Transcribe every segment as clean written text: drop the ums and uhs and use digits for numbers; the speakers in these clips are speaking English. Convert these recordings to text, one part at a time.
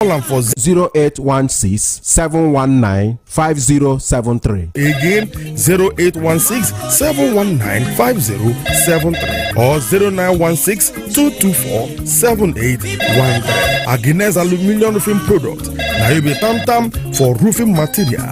Call them for 0816-719-5073. Again, 0816-719-5073 or 0916-224-7813. Agnes Aluminium Roofing Product. Now you be tam for roofing material.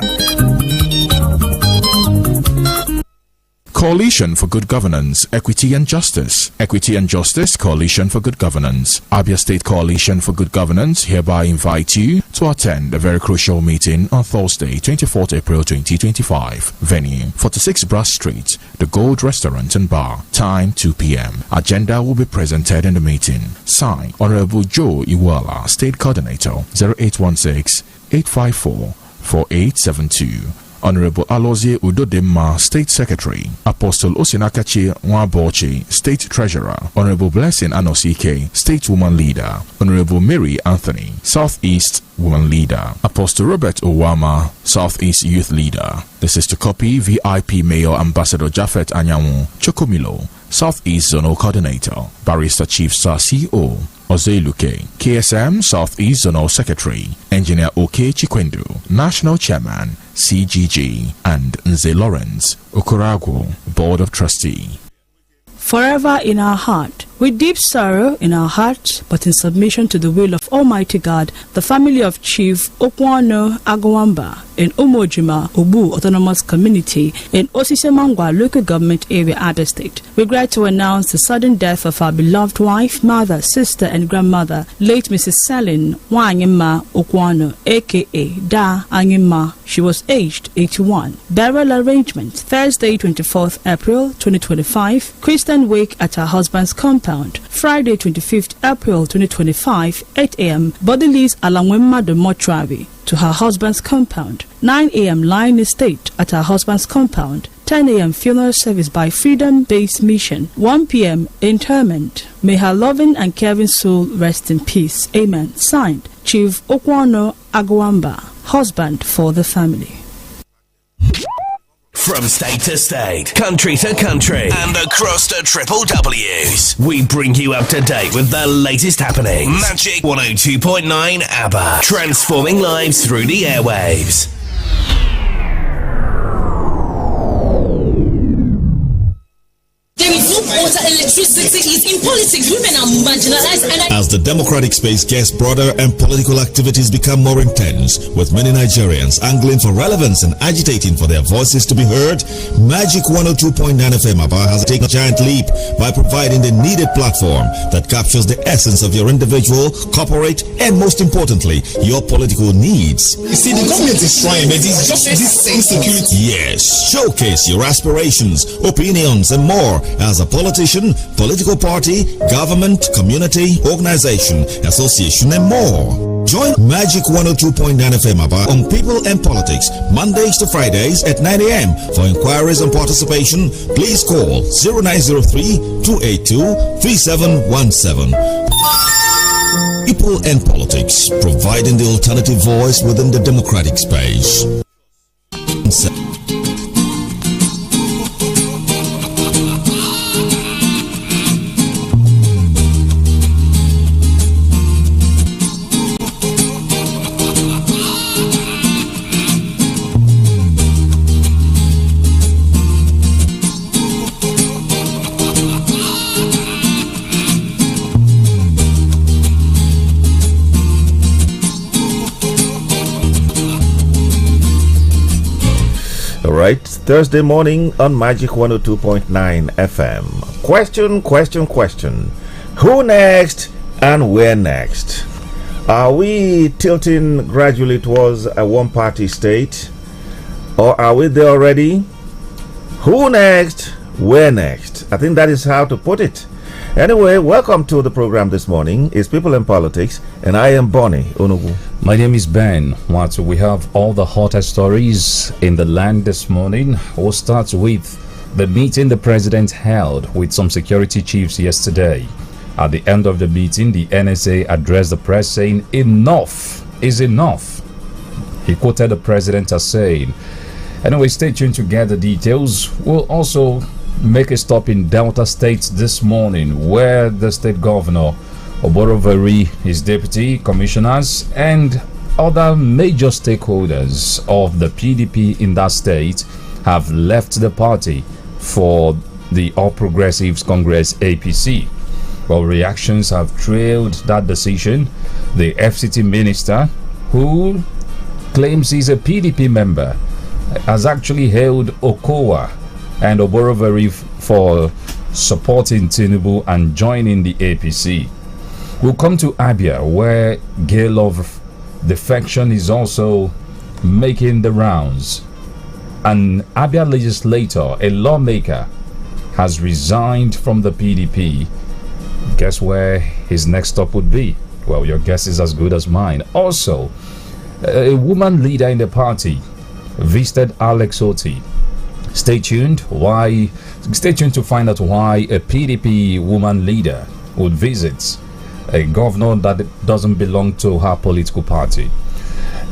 Coalition for Good Governance, Equity and Justice. Equity and Justice, Coalition for Good Governance. Abia State Coalition for Good Governance hereby invite you to attend a very crucial meeting on Thursday, 24th April 2025. Venue, 46 Brass Street, The Gold Restaurant and Bar. Time, 2 p.m. Agenda will be presented in the meeting. Signed, Honorable Joe Iwala, State Coordinator, 0816-854-4872. Honorable Alozie Udodema, State Secretary. Apostle Osinakachi Nwabochi, State Treasurer. Honorable Blessing Anosike, State Woman Leader. Honorable Mary Anthony, Southeast Woman Leader. Apostle Robert Owama, Southeast Youth Leader. This is to copy VIP Mayor Ambassador Japhet Anyanwu Chokomilo, Southeast Zonal Coordinator. Barrister Chief Sir CO Ozeluke, KSM Southeast Zonal Secretary. Engineer OK Chikwendu, National Chairman, CGG, and Nze Lawrence Okorago, Board of Trustee. Forever in our heart, with deep sorrow in our hearts, but in submission to the will of Almighty God, the family of Chief Okwano Agwamba in Umojima, Obu Autonomous Community in Osisemangwa Local Government Area, Ada State, regret to announce the sudden death of our beloved wife, mother, sister, and grandmother, late Mrs. Selin Wanyima Okwano, aka Da Anyima. She was aged 81. Burial arrangement, Thursday, 24th April 2025. Christian wake at her husband's compound. Friday, 25th April 2025, 8 a.m. Body leaves Alangwema de Mortuary to her husband's compound. 9 a.m. lying in state at her husband's compound. 10 a.m. funeral service by Freedom Based Mission. 1 p.m. interment. May her loving and caring soul rest in peace. Amen. Signed, Chief Okwano Agwamba, husband for the family. From state to state, country to country, and across the triple W's, we bring you up to date with the latest happenings. Magic 102.9 ABBA, transforming lives through the airwaves. There is no water, electricity is in politics. Women are marginalized. As the democratic space gets broader and political activities become more intense, with many Nigerians angling for relevance and agitating for their voices to be heard, Magic 102.9 FM ABBA has taken a giant leap by providing the needed platform that captures the essence of your individual, corporate, and most importantly, your political needs. You see, the government is trying, but it's just this insecurity. Yes, showcase your aspirations, opinions, and more as a politician, political party, government, community, organization, association, and more. Join Magic 102.9 FM ABBA on People and Politics, Mondays to Fridays at 9 a.m. For inquiries and participation, please call 0903-282-3717. People and Politics, providing the alternative voice within the democratic space. Right, Thursday morning on Magic 102.9 FM. Question. Who next and where next? Are we tilting gradually towards a one-party state? Or are we there already? Who next? Where next? I think that is how to put it. Anyway, welcome to the program this morning. It's People in Politics, and I am Bonnie Onugu. My name is Ben Watson. We have all the hottest stories in the land this morning. We'll start with the meeting the president held with some security chiefs yesterday. At the end of the meeting, the NSA addressed the press saying, "Enough is enough." He quoted the president as saying, anyway, stay tuned to get the details. We'll also make a stop in Delta State this morning, where the state governor Oboroveri, his deputy commissioners, and other major stakeholders of the PDP in that state have left the party for the All Progressives Congress APC. Well, reactions have trailed that decision. The FCT minister, who claims he's a PDP member, has actually hailed Okowa and Oboroveri for supporting Tinubu and joining the APC. We'll come to Abia, where gale of defection is also making the rounds. An Abia legislator, a lawmaker, has resigned from the PDP. Guess where his next stop would be? Well, your guess is as good as mine. Also, a woman leader in the party visited Alex Oti. Stay tuned to find out why a PDP woman leader would visit a governor that doesn't belong to her political party.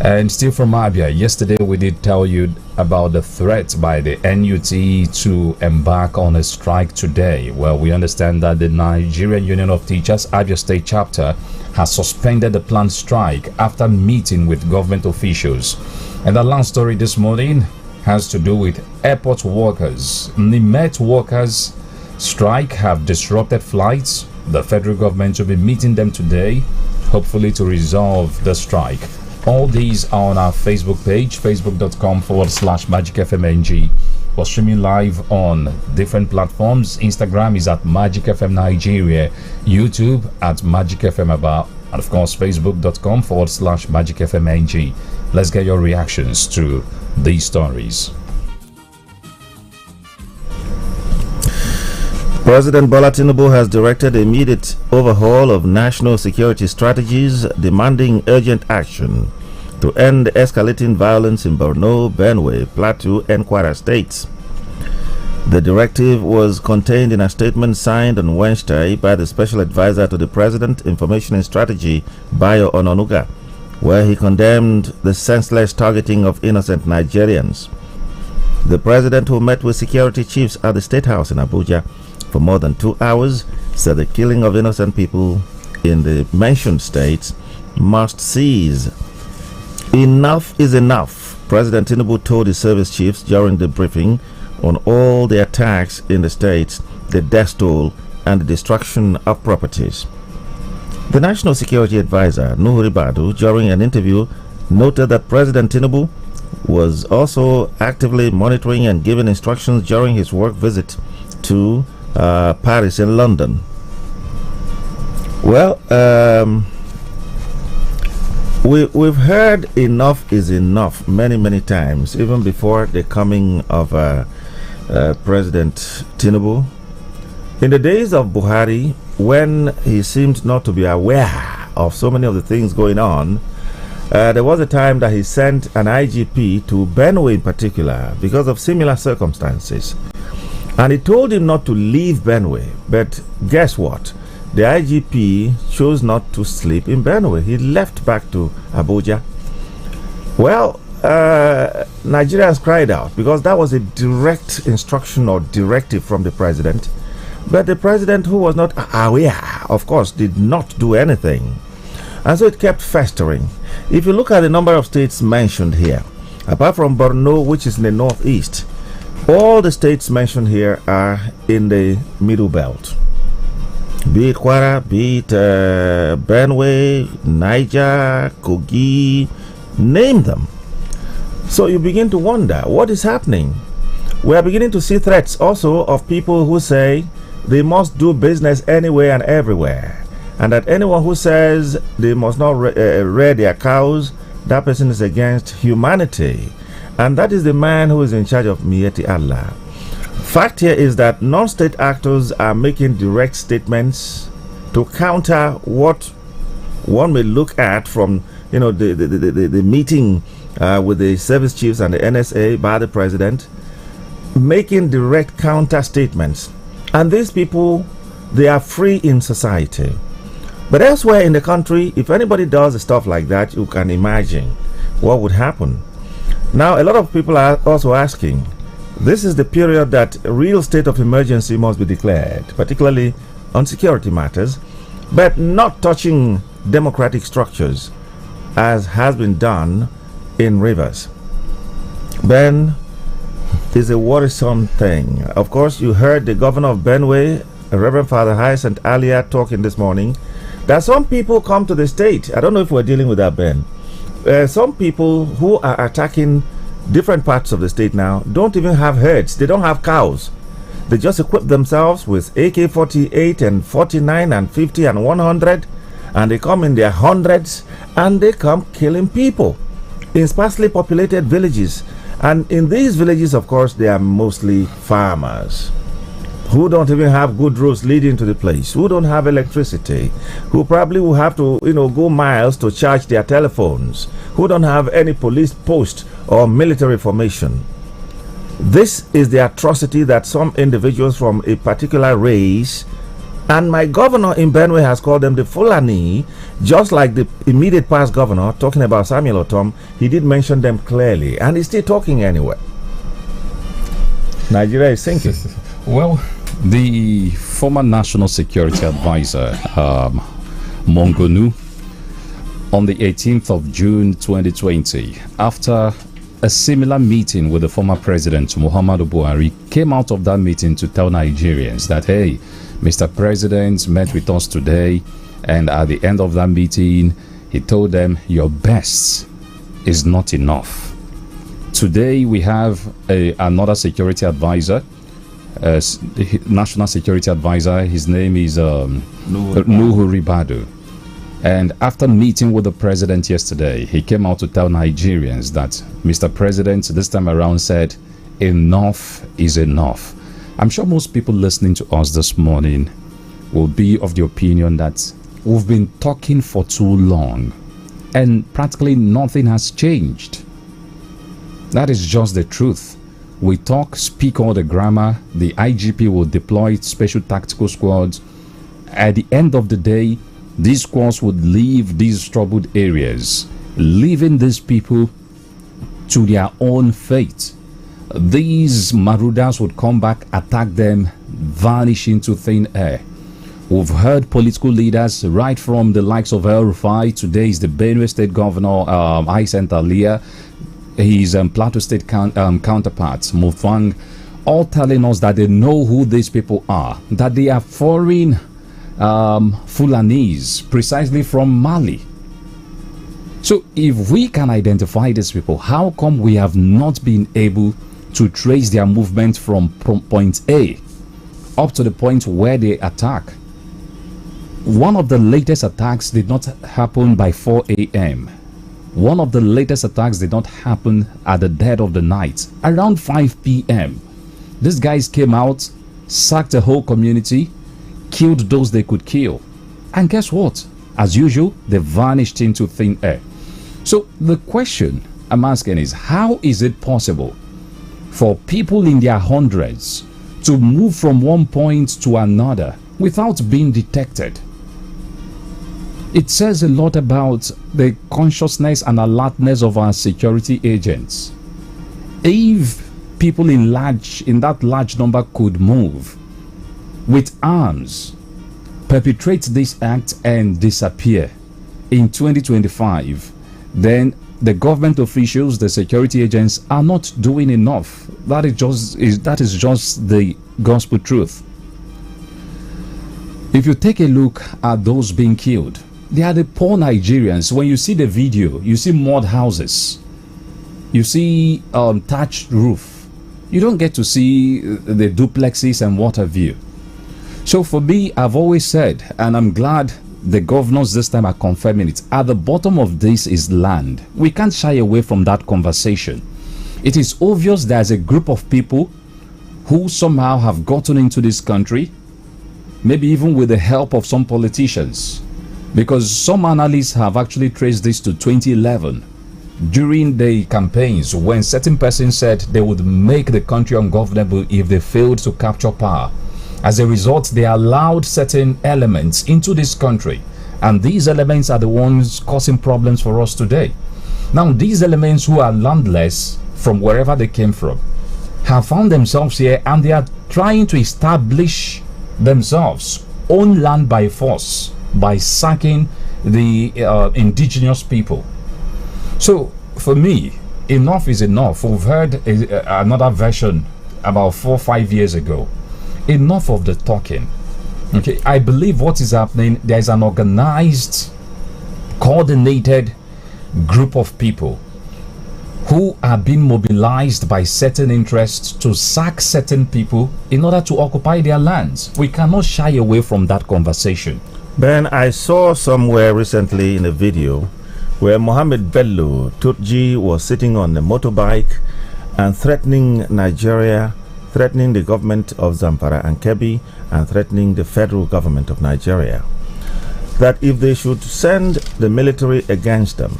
And still from Abia, yesterday we did tell you about the threat by the NUT to embark on a strike today. Well, we understand that the Nigerian Union of Teachers Abia State chapter has suspended the planned strike after meeting with government officials. And the last story this morning has to do with airport workers. Nimet workers strike have disrupted flights. The federal government will be meeting them today, hopefully to resolve the strike. All these are on our Facebook page, facebook.com/MagicFMNG. We're streaming live on different platforms. Instagram is at Magic FM Nigeria, YouTube at Magic FM Aba, and of course, facebook.com/MagicFMNG. Let's get your reactions to these stories. President Bola Tinubu has directed immediate overhaul of national security strategies, demanding urgent action to end escalating violence in Borno, Benue, Plateau, and Kwara states. The directive was contained in a statement signed on Wednesday by the Special Advisor to the President, Information and Strategy, Bayo Ononuga, where he condemned the senseless targeting of innocent Nigerians. The President, who met with security chiefs at the State House in Abuja for more than 2 hours, said the killing of innocent people in the mentioned states must cease. Enough is enough, President Tinubu told his service chiefs during the briefing on all the attacks in the states, the death toll, and the destruction of properties. The National Security Advisor, Nuhu Ribadu, during an interview, noted that President Tinubu was also actively monitoring and giving instructions during his work visit to Paris and London. Well, we've heard enough is enough many times, even before the coming of President Tinubu. In the days of Buhari, when he seemed not to be aware of so many of the things going on, there was a time that he sent an IGP to Benue in particular because of similar circumstances. And he told him not to leave Benue. But guess what? The IGP chose not to sleep in Benue. He left back to Abuja. Well, Nigeria has cried out because that was a direct instruction or directive from the president. But the president, who was not aware, of course, did not do anything. And so it kept festering. If you look at the number of states mentioned here, apart from Borno, which is in the northeast, all the states mentioned here are in the middle belt. Be it Kwara, be it Benue, Niger, Kogi, name them. So you begin to wonder what is happening. We are beginning to see threats also of people who say they must do business anywhere and everywhere, and that anyone who says they must not rear their cows, that person is against humanity. And that is the man who is in charge of Mieti Allah. Fact here is that non-state actors are making direct statements to counter what one may look at from the meeting with the service chiefs and the NSA by the president, making direct counter statements. And these people, they are free in society. But elsewhere in the country, if anybody does stuff like that, you can imagine what would happen. Now, a lot of people are also asking, this is the period that a real state of emergency must be declared, particularly on security matters. but not touching democratic structures as has been done in Rivers. Ben, is a worrisome thing. Of course, you heard the governor of Benue, Reverend Father Hyacinth Alia, talking this morning that some people come to the state. I don't know if we're dealing with that, Ben. Some people who are attacking different parts of the state now don't even have herds. They don't have cows. They just equip themselves with AK-48 and 49 and 50 and 100, and they come in their hundreds and they come killing people in sparsely populated villages. And in these villages, of course, they are mostly farmers who don't even have good roads leading to the place, who don't have electricity, who probably will have to, go miles to charge their telephones, who don't have any police post or military formation. This is the atrocity that some individuals from a particular race, and my governor in Benue has called them the Fulani, just like the immediate past governor, talking about Samuel Otom, he did mention them clearly, and he's still talking anyway. Nigeria is sinking. Well, the former National Security Advisor, Mongonu, on the 18th of June 2020, after a similar meeting with the former president, Muhammadu Buhari, came out of that meeting to tell Nigerians that, hey, Mr. President met with us today, and at the end of that meeting, he told them, your best is not enough. Today, we have another security advisor, National Security Advisor. His name is Nuhu Ribadu. And after meeting with the president yesterday, he came out to tell Nigerians that Mr. President this time around said, enough is enough. I'm sure most people listening to us this morning will be of the opinion that we've been talking for too long and practically nothing has changed. That is just the truth. We talk, speak all the grammar, the IGP will deploy special tactical squads. At the end of the day, these squads would leave these troubled areas, leaving these people to their own fate. These marauders would come back, attack them, vanish into thin air. We've heard political leaders right from the likes of El Rufai. Today is the Benue State Governor, Hyacinth Alia, his Plateau State counterpart, Mufang, all telling us that they know who these people are, that they are foreign Fulanese, precisely from Mali. So if we can identify these people, how come we have not been able to trace their movement from point A up to the point where they attack? One of the latest attacks did not happen by 4 a.m. One of the latest attacks did not happen at the dead of the night, around 5 p.m. These guys came out, sacked a whole community, killed those they could kill. And guess what? As usual, they vanished into thin air. So the question I'm asking is, how is it possible for people in their hundreds to move from one point to another without being detected? It says a lot about the consciousness and alertness of our security agents. If people in that large number could move with arms, perpetrate this act and disappear in 2025, then the government officials, the security agents are not doing enough. That is just the gospel truth. If you take a look at those being killed, they are the poor Nigerians. When you see the video, you see mud houses, you see thatched roof. You don't get to see the duplexes and what have you. So for me, I've always said, and I'm glad the governors this time are confirming it, at the bottom of this is land. We can't shy away from that conversation. It is obvious there's a group of people who somehow have gotten into this country, maybe even with the help of some politicians, because some analysts have actually traced this to 2011 during the campaigns when certain persons said they would make the country ungovernable if they failed to capture power. As a result, they allowed certain elements into this country, and these elements are the ones causing problems for us today. Now, these elements who are landless from wherever they came from have found themselves here, and they are trying to establish themselves, own land by force, by sacking the indigenous people. So for me, enough is enough. We've heard another version about 4 or 5 years ago. Enough of the talking. Okay, I believe what is happening, there's an organized, coordinated group of people who are being mobilized by certain interests to sack certain people in order to occupy their lands. We cannot shy away from that conversation. Ben, I saw somewhere recently in a video where Mohammed Bello Turji was sitting on a motorbike and threatening Nigeria, threatening the government of Zamfara and Kebbi, and threatening the federal government of Nigeria, that if they should send the military against them,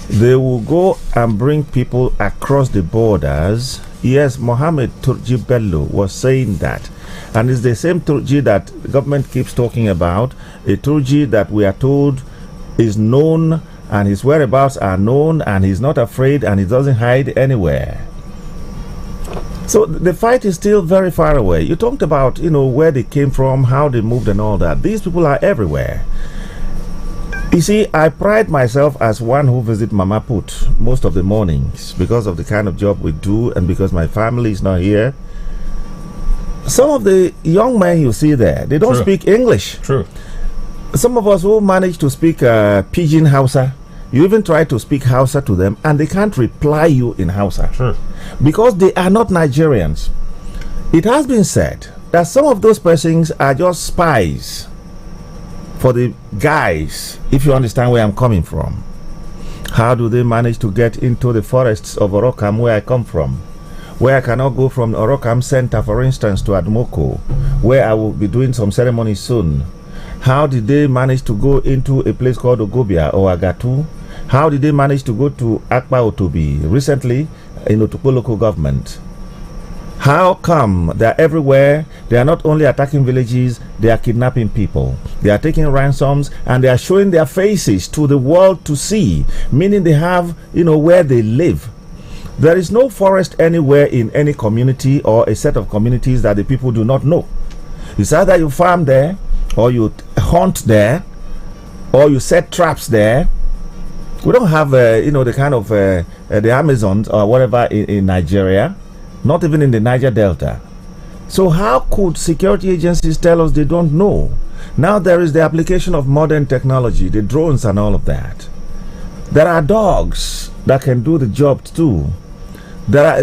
they will go and bring people across the borders. Yes, Mohammed Turji Bello was saying that. And it's the same Turji that the government keeps talking about, a Turji that we are told is known and his whereabouts are known and he's not afraid and he doesn't hide anywhere. So the fight is still very far away. You talked about, where they came from, how they moved and all that. These people are everywhere. You see, I pride myself as one who visits Mama Put most of the mornings because of the kind of job we do and because my family is not here. Some of the young men you see there, they don't True. speak English. True. Some of us who manage to speak Pidgin Hausa, you even try to speak Hausa to them and they can't reply you in Hausa. True. Because they are not Nigerians. It has been said that some of those persons are just spies for the guys, if you understand where I'm coming from. How do they manage to get into the forests of Orokam, where I come from? Where I cannot go from Orokam Center, for instance, to Admoko, where I will be doing some ceremony soon. How did they manage to go into a place called Ogobia or Agatu? How did they manage to go to Akpa Otobi recently in Otukpo local government? How come they're everywhere? They are not only attacking villages, they are kidnapping people. They are taking ransoms and they are showing their faces to the world to see, meaning they have, where they live. There is no forest anywhere in any community or a set of communities that the people do not know. It's either you farm there, or you hunt there, or you set traps there. We don't have, the kind of the Amazons or whatever in Nigeria, not even in the Niger Delta. So how could security agencies tell us they don't know? Now there is the application of modern technology, the drones and all of that. There are dogs that can do the job too. There are,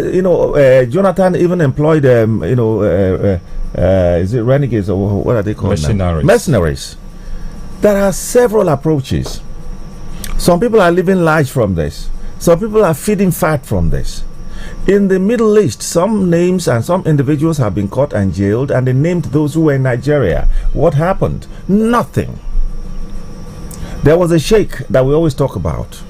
Jonathan even employed, is it renegades or what are they called? Mercenaries. Mercenaries. There are several approaches. Some people are living large from this. Some people are feeding fat from this. In the Middle East, some names and some individuals have been caught and jailed, and they named those who were in Nigeria. What happened? Nothing. There was a sheikh that we always talk about.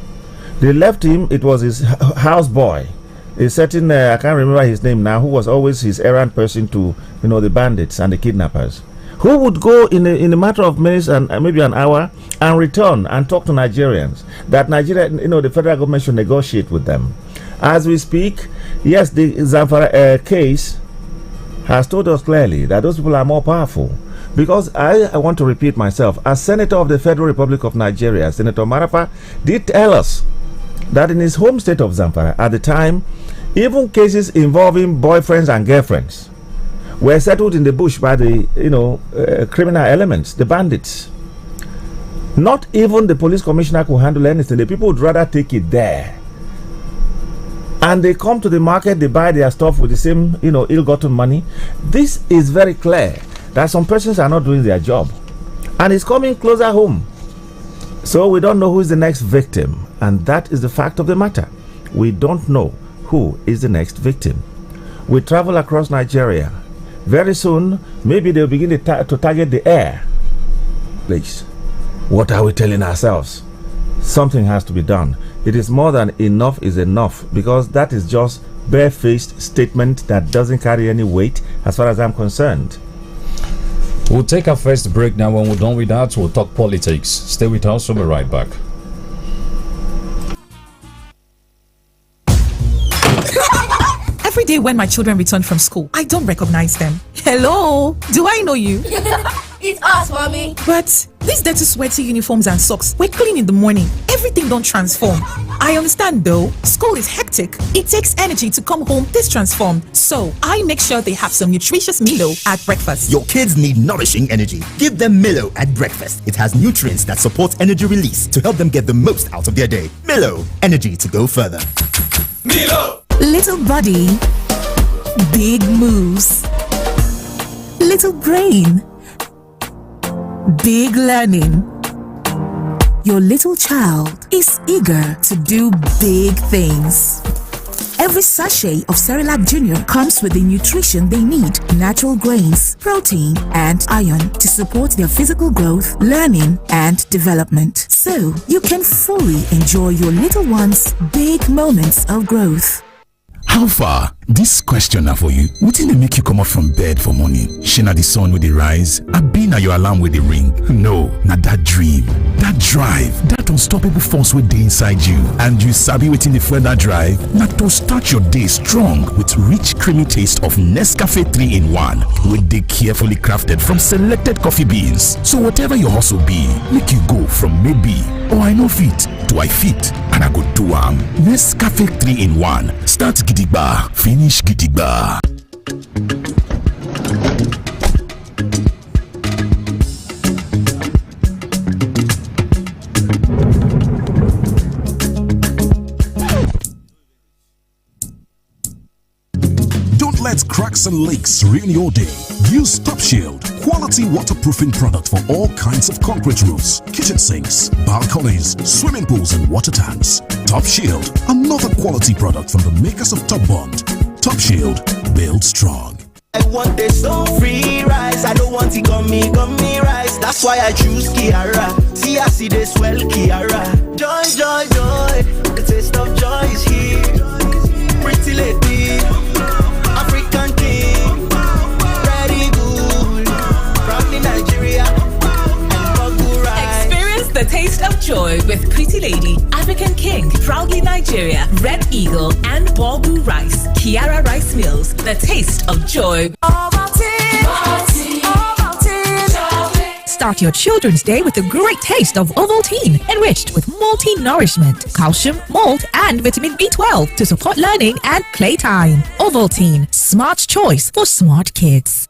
They left him. It was his house boy, a certain I can't remember his name now, who was always his errand person to the bandits and the kidnappers, who would go in a matter of minutes and maybe an hour and return and talk to Nigerians that Nigeria, the federal government should negotiate with them. As we speak, yes, the Zamfara case has told us clearly that those people are more powerful. Because I want to repeat myself, as Senator of the Federal Republic of Nigeria, Senator Marafa did tell us that in his home state of Zamfara at the time, even cases involving boyfriends and girlfriends were settled in the bush by the criminal elements, the bandits. Not even the police commissioner could handle anything. The people would rather take it there. And they come to the market, they buy their stuff with the same, ill-gotten money. This is very clear that some persons are not doing their job. And it's coming closer home. So we don't know who is the next victim. And that is the fact of the matter. We don't know who is the next victim. We travel across Nigeria. Very soon, maybe they'll begin to target the air. Please, what are we telling ourselves? Something has to be done. It is more than enough is enough, because that is just barefaced statement that doesn't carry any weight as far as I'm concerned. We'll take our first break now. When we're done with that, we'll talk politics. Stay with us, we'll be right back. Every day when my children return from school, I don't recognize them. Hello, do I know you? It's us, mommy. But These dirty, sweaty uniforms and socks were clean in the morning. Everything don't transform. I understand though. School is hectic. It takes energy to come home this transformed. So I make sure they have some nutritious Milo at breakfast. Your kids need nourishing energy. Give them Milo at breakfast. It has nutrients that support energy release to help them get the most out of their day. Milo, energy to go further. Milo! Little body, big moves. Little brain, big learning. Your little child is eager to do big things. Every sachet of Cerelac Junior comes with the nutrition they need: natural grains, protein, and iron to support their physical growth, learning, and development. So you can fully enjoy your little one's big moments of growth. How far? This question na for you. Wetin dey make you come up from bed for morning? Shey na the sun wey dey rise? Abi na your alarm wey dey ring? No, na that dream, that drive, that unstoppable force wey dey inside you. And you sabi wetin dey fuel that drive? Na to start your day strong with rich creamy taste of Nescafe 3-in-1 wey dey carefully crafted from selected coffee beans. So whatever your hustle be, make you go from maybe or I no fit to I fit and I go do am. Nescafe 3-in-1. Start gidigba, finish gidigba. Don't let cracks and leaks ruin your day. Use Top Shield, quality waterproofing product for all kinds of concrete roofs, kitchen sinks, balconies, swimming pools, and water tanks. Top Shield, another quality product from the makers of Top Bond. Top Shield, build strong. I want the free rice. I don't want it gummy rice. That's why I choose Kiara. See, I see this well, Kiara. Joy, joy, joy. The taste of joy is here. Pretty lady, African king, very good. Proudly Nigeria. Experience the taste of joy with Pretty Lady, African King, Proudly Nigeria, Red Eagle, and Bogu Rice. Kiara Rice Mills, the taste of joy. Start your children's day with a great taste of Ovaltine, enriched with multi-nourishment, calcium, malt, and vitamin B12 to support learning and playtime. Ovaltine, smart choice for smart kids.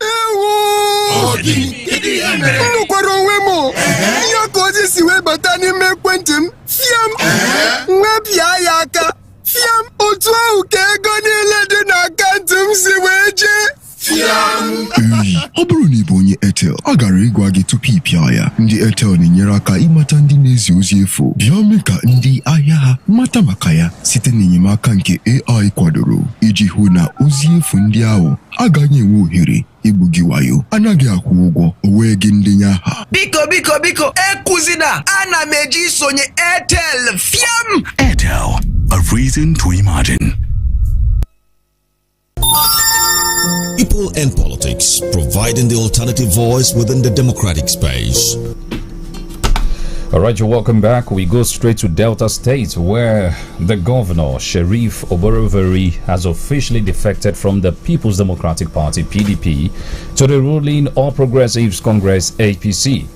Ọ bụrụ na ị bụ onye Airtel, a gara ịgwa gị tupu ị pịa ya. Ndị Airtel na-enyere aka ịmata ndị na-ezi ozi efu. Bịa mee ka ndị ahịa ha mata maka ya site n'enyemaka nke AI kwadoro iji hụ na ozi efu ndị ahụ agaghị enwe ohere igbu gị wayo. Anaghị akwụ ụgwọ o wee gị ndenye aha. Biko, ekuzina. Ana m eji isonye Airtel. Fiam! Airtel, a reason to imagine. People and politics, providing the alternative voice within the democratic space. All right, you're welcome back. We go straight to Delta State, where the governor, Sheriff Oborevwori, has officially defected from the People's Democratic Party, PDP, to the ruling All Progressives Congress, APC.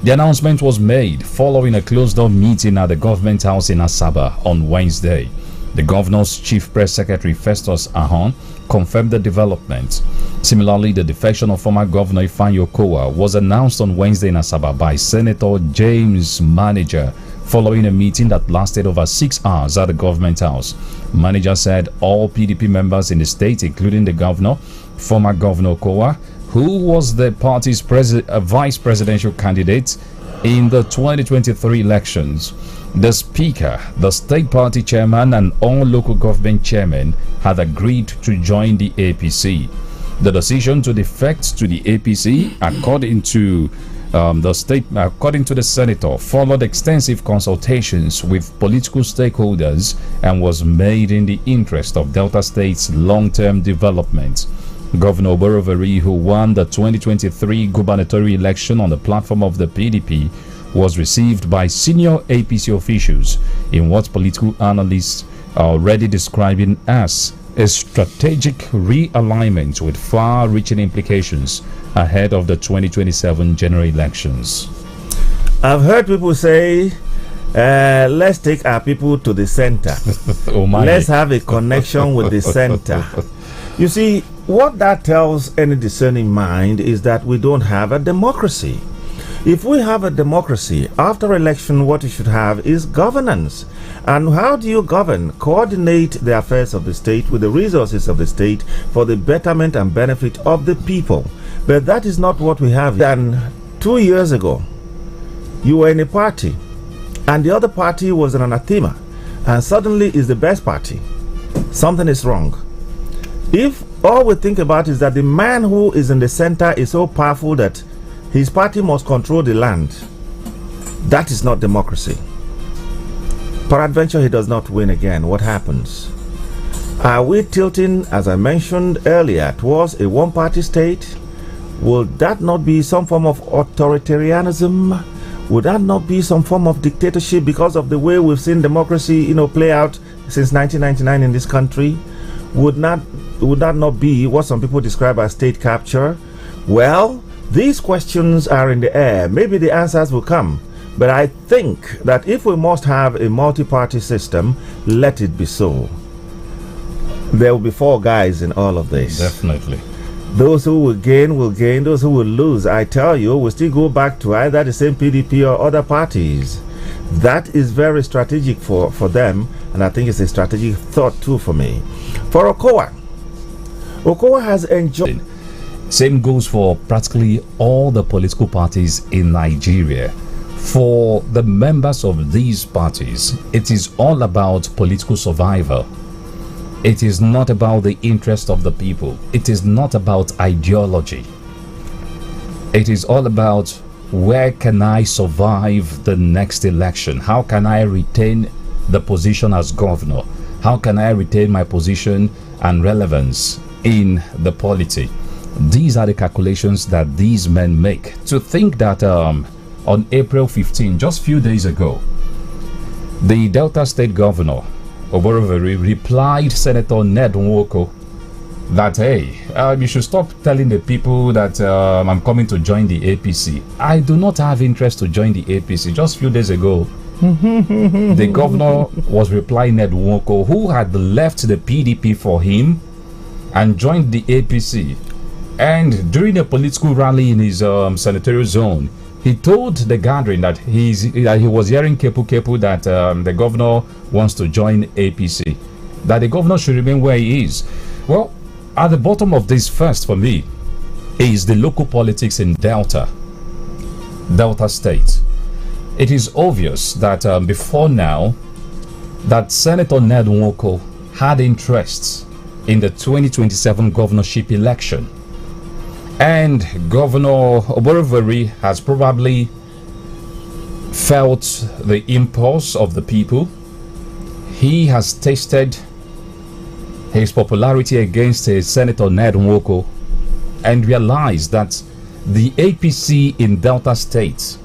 The announcement was made following a closed-door meeting at the government house in Asaba on Wednesday. The governor's chief press secretary, Festus Ahon, confirmed the development. Similarly, the defection of former governor Ifeanyi Okowa was announced on Wednesday in Asaba by Senator James Manager following a meeting that lasted over 6 hours at the government house. Manager said all PDP members in the state, including the governor, former Governor Okowa, who was the party's vice presidential candidate in the 2023 elections, the speaker, the state party chairman, and all local government chairmen had agreed to join the APC. The decision to defect to the APC, according to the senator, followed extensive consultations with political stakeholders and was made in the interest of Delta State's long-term development. Governor Oborevwori, who won the 2023 gubernatorial election on the platform of the PDP, was received by senior APC officials in what political analysts are already describing as a strategic realignment with far-reaching implications ahead of the 2027 general elections. I've heard people say, let's take our people to the center. Oh my. Let's have a connection with the center. You see, what that tells any discerning mind is that we don't have a democracy. If we have a democracy, after election, what you should have is governance. And how do you govern? Coordinate the affairs of the state with the resources of the state for the betterment and benefit of the people. But that is not what we have. Then 2 years ago, you were in a party, and the other party was an anathema, and suddenly is the best party. Something is wrong. If all we think about is that the man who is in the center is so powerful that his party must control the land, that is not democracy. Peradventure he does not win again. What happens? Are we tilting, as I mentioned earlier, towards a one-party state? Will that not be some form of authoritarianism? Would that not be some form of dictatorship because of the way we've seen democracy, play out since 1999 in this country? Would that not be what some people describe as state capture? Well, these questions are in the air. Maybe the answers will come. But I think that if we must have a multi-party system, let it be so. There will be four guys in all of this. Definitely. Those who will gain, those who will lose, I tell you, will still go back to either the same PDP or other parties. That is very strategic for them, and I think it's a strategic thought too for me. For Okowa has enjoyed... Same goes for practically all the political parties in Nigeria. For the members of these parties, it is all about political survival. It is not about the interest of the people. It is not about ideology. It is all about where can I survive the next election? How can I retain the position as governor? How can I retain my position and relevance in the polity? These are the calculations that these men make. To think that on April 15, just a few days ago, the Delta State Governor, Oboreveri, replied Senator Ned Nwoko that, hey, you should stop telling the people that I'm coming to join the APC. I do not have interest to join the APC. Just a few days ago, the governor was replying Ned Nwoko, who had left the PDP for him and joined the APC. And during a political rally in his senatorial zone, he told the gathering that he was hearing kepu that the governor wants to join APC, that the governor should remain where he is. Well, at the bottom of this first for me is the local politics in Delta State. It is obvious that before now that Senator Ned Nwoko had interests in the 2027 governorship election. And Governor Oboreveri has probably felt the impulse of the people. He has tasted his popularity against Senator Ned Nwoko and realized that the APC in Delta State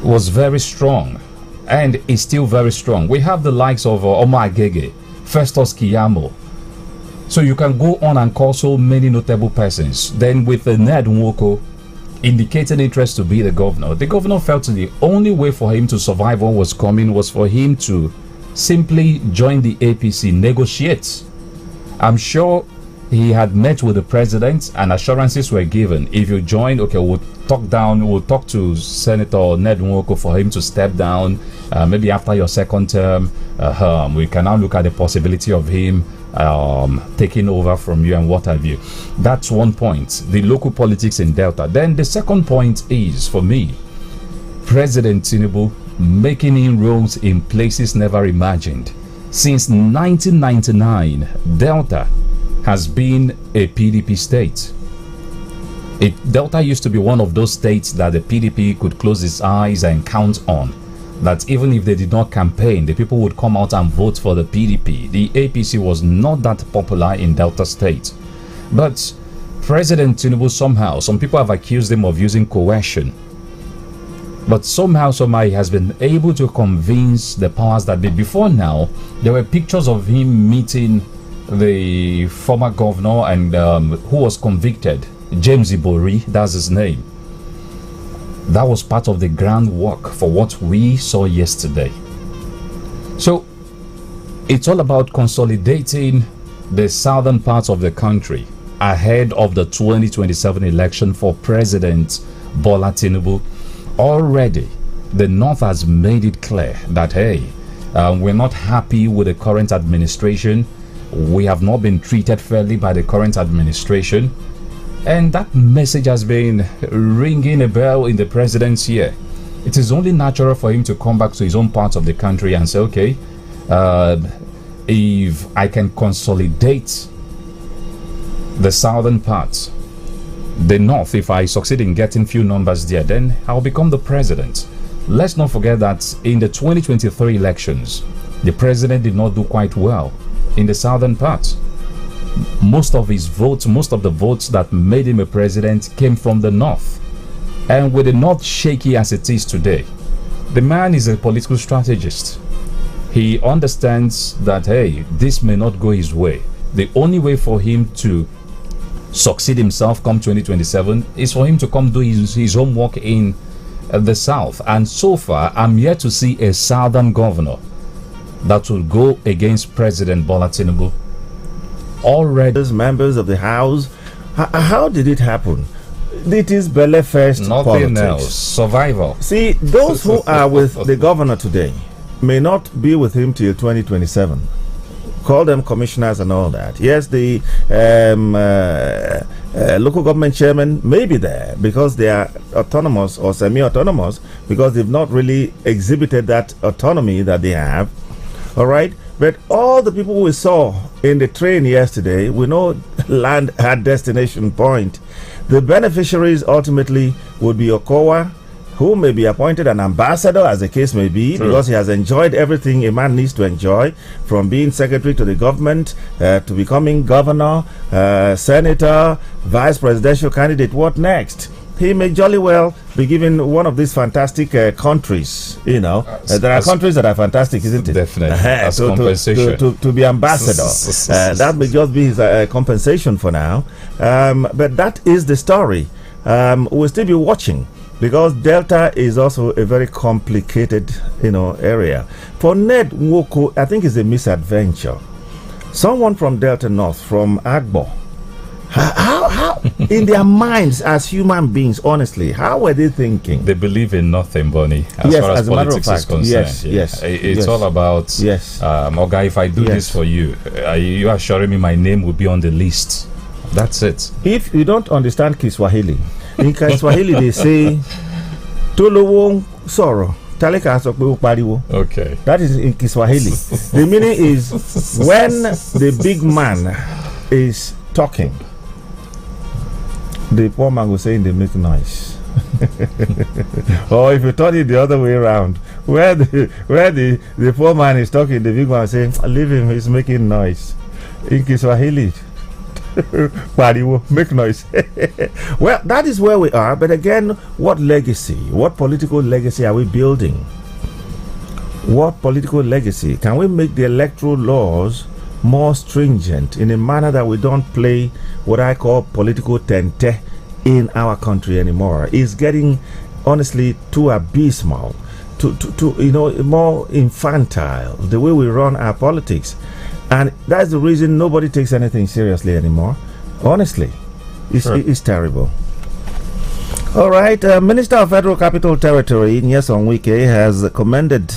was very strong and is still very strong. We have the likes of Omar Agege, Festus Kiyamo. So you can go on and call so many notable persons. Then with Ned Nwoko indicating interest to be the governor felt the only way for him to survive what was coming was for him to simply join the APC, negotiate. I'm sure he had met with the president and assurances were given. If you join, okay, we'll talk to Senator Ned Nwoko for him to step down. Maybe after your second term, we can now look at the possibility of him taking over from you and what have you. That's one point, the local politics in Delta. Then the second point is, for me, President Tinubu making inroads in places never imagined. Since 1999, Delta has been a PDP state. Delta used to be one of those states that the PDP could close its eyes and count on. That even if they did not campaign, the people would come out and vote for the PDP. The APC was not that popular in Delta State. But President Tinubu somehow, some people have accused him of using coercion. But somehow he has been able to convince the powers that be. Before now, there were pictures of him meeting the former governor and who was convicted, James Ibori, that's his name. That was part of the groundwork for what we saw yesterday. So it's all about consolidating the southern parts of the country ahead of the 2027 election for President Bola Tinubu. Already, the North has made it clear that, hey, we're not happy with the current administration. We have not been treated fairly by the current administration. And that message has been ringing a bell in the president's ear. It is only natural for him to come back to his own part of the country and say, okay, if I can consolidate the southern parts, the north, if I succeed in getting few numbers there, then I'll become the president. Let's not forget that in the 2023 elections, the president did not do quite well in the southern parts. Most of his votes, most of the votes that made him a president came from the north. And with the north shaky as it is today, the man is a political strategist. He understands that, hey, this may not go his way. The only way for him to succeed himself come 2027 is for him to come do his homework in the south. And so far, I'm yet to see a southern governor that will go against President Bola Tinubu. Already, as members of the House, how did it happen? It is belly first nothing politics. else. Survival. See, those who are with the governor today may not be with him till 2027. Call them commissioners and all that. Yes, the local government chairman may be there because they are autonomous or semi-autonomous, because they've not really exhibited that autonomy that they have. All right, but all the people we saw in the train yesterday, we know land at destination point. The beneficiaries ultimately would be Okowa, who may be appointed an ambassador, as the case may be, because he has enjoyed everything a man needs to enjoy, from being secretary to the government, to becoming governor, senator, vice presidential candidate. What next? He may jolly well be given one of these fantastic countries. You know, there are countries that are fantastic, isn't it? Definitely. As compensation. To be ambassador. That may just be his compensation for now. But that is the story. We'll still be watching, because Delta is also a very complicated, area. For Ned Nwoko, I think it's a misadventure. Someone from Delta North, from Agbo, how in their minds as human beings, honestly, how were they thinking? They believe in nothing, Bonnie, as far as politics is concerned. Yes. It's all about, Oga, if I do this for you, you assuring me my name will be on the list. That's it. If you don't understand Kiswahili, in Kiswahili they say Tuluwong Soro. Okay. That is in Kiswahili. The meaning is when the big man is talking, the poor man will say they make noise. Or if you turn it the other way around, where the poor man is talking, the big man will say, leave him, he's making noise. In Kiswahili, make noise. Well, that is where we are. But again, what legacy, what political legacy are we building? What political legacy? Can we make the electoral laws more stringent in a manner that we don't play what I call political tente in our country anymore? It's getting, honestly, too abysmal, to more infantile, the way we run our politics. And that's the reason nobody takes anything seriously anymore. Honestly, it's terrible. All right, Minister of Federal Capital Territory, Nyesom Wike, has commended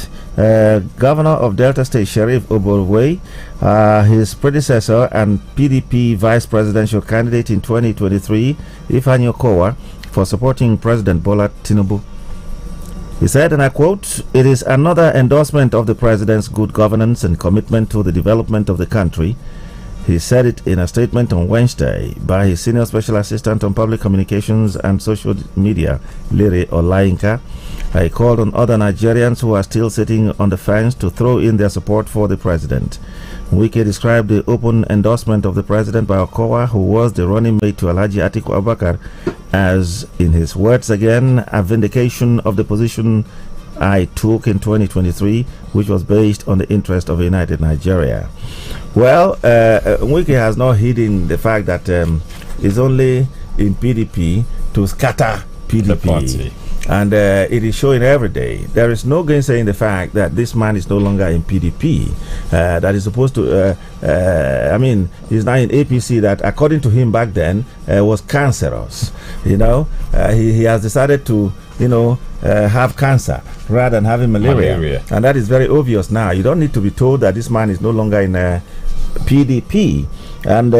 Governor of Delta State, Sheriff Oborwe, his predecessor and PDP vice presidential candidate in 2023, Ifeanyi Okowa, for supporting President Bola Tinubu. He said, and I quote, "It is another endorsement of the president's good governance and commitment to the development of the country." He said it in a statement on Wednesday by his senior special assistant on public communications and social media, Lere Olainka. He called on other Nigerians who are still sitting on the fence to throw in their support for the president. Wike described the open endorsement of the president by Okowa, who was the running mate to Alhaji Atiku Abubakar, as, in his words again, a vindication of the position I took in 2023, which was based on the interest of a united Nigeria. Well, Wike has not hidden the fact that it's only in PDP to scatter PDP. And it is showing every day. There is no gainsaying the fact that this man is no longer in PDP. That is supposed to, he's now in APC that, according to him back then, was cancerous. He has decided to, have cancer rather than having malaria. And that is very obvious now. You don't need to be told that this man is no longer in PDP. And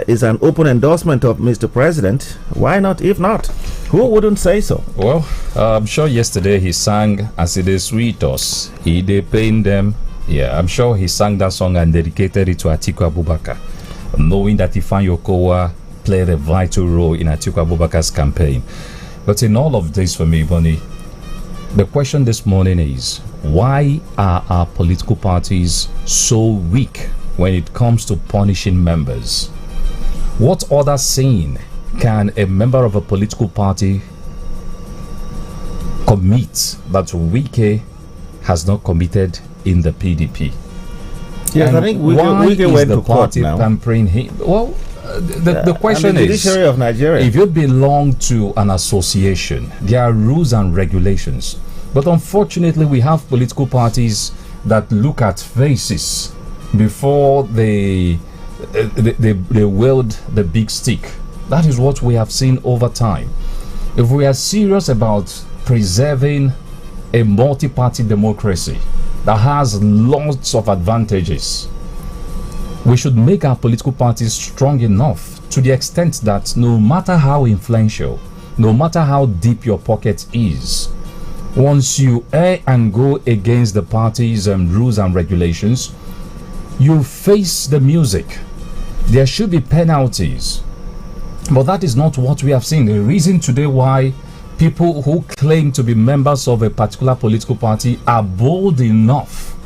is an open endorsement of Mr. President. Why not, if not? Who wouldn't say so? Well, I'm sure yesterday he sang As It Is Sweet Us. He did pain them. Yeah, I'm sure he sang that song and dedicated it to Atiku Abubakar, knowing that Ifeanyi Okowa played a vital role in Atiku Abubakar's campaign. But in all of this for me, Bonnie, the question this morning is, why are our political parties so weak when it comes to punishing members? What other sin can a member of a political party commit that Wike has not committed in the PDP? Yes, I think Wike went to court now. Pampering him? Well, the question the is, judiciary of Nigeria. If you belong to an association, there are rules and regulations. But unfortunately, we have political parties that look at faces before they wield the big stick. That is what we have seen over time. If we are serious about preserving a multi-party democracy that has lots of advantages, we should make our political parties strong enough to the extent that no matter how influential, no matter how deep your pocket is, once you err and go against the party's rules and regulations, you face the music. There should be penalties. But that is not what we have seen. The reason today why people who claim to be members of a particular political party are bold enough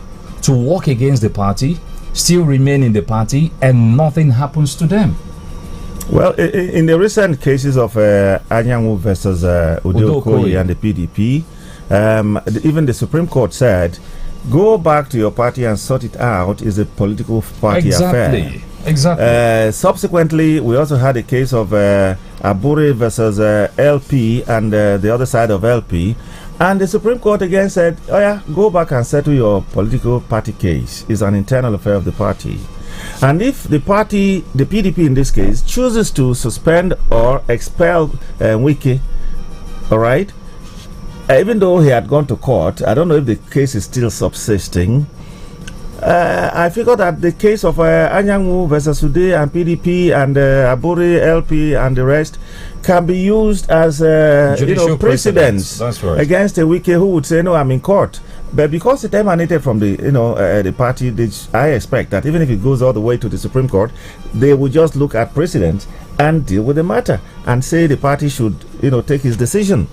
to walk against the party, still remain in the party, and nothing happens to them. Well, in the recent cases of Anyanwu versus Udokoyi and the PDP, even the Supreme Court said, go back to your party and sort it out. Is a political party affair. Exactly. Subsequently, we also had a case of Abure versus LP and the other side of LP. And the Supreme Court again said, oh yeah, go back and settle your political party case. It's an internal affair of the party. And if the party, the PDP in this case, chooses to suspend or expel Wike, all right, even though he had gone to court, I don't know if the case is still subsisting. I figure that the case of Anyanwu versus Ude and PDP and Abure, LP and the rest can be used as precedents against a Wike who would say, no, I'm in court. But because it emanated from the party, I expect that even if it goes all the way to the Supreme Court, they will just look at precedent and deal with the matter and say the party should take his decision.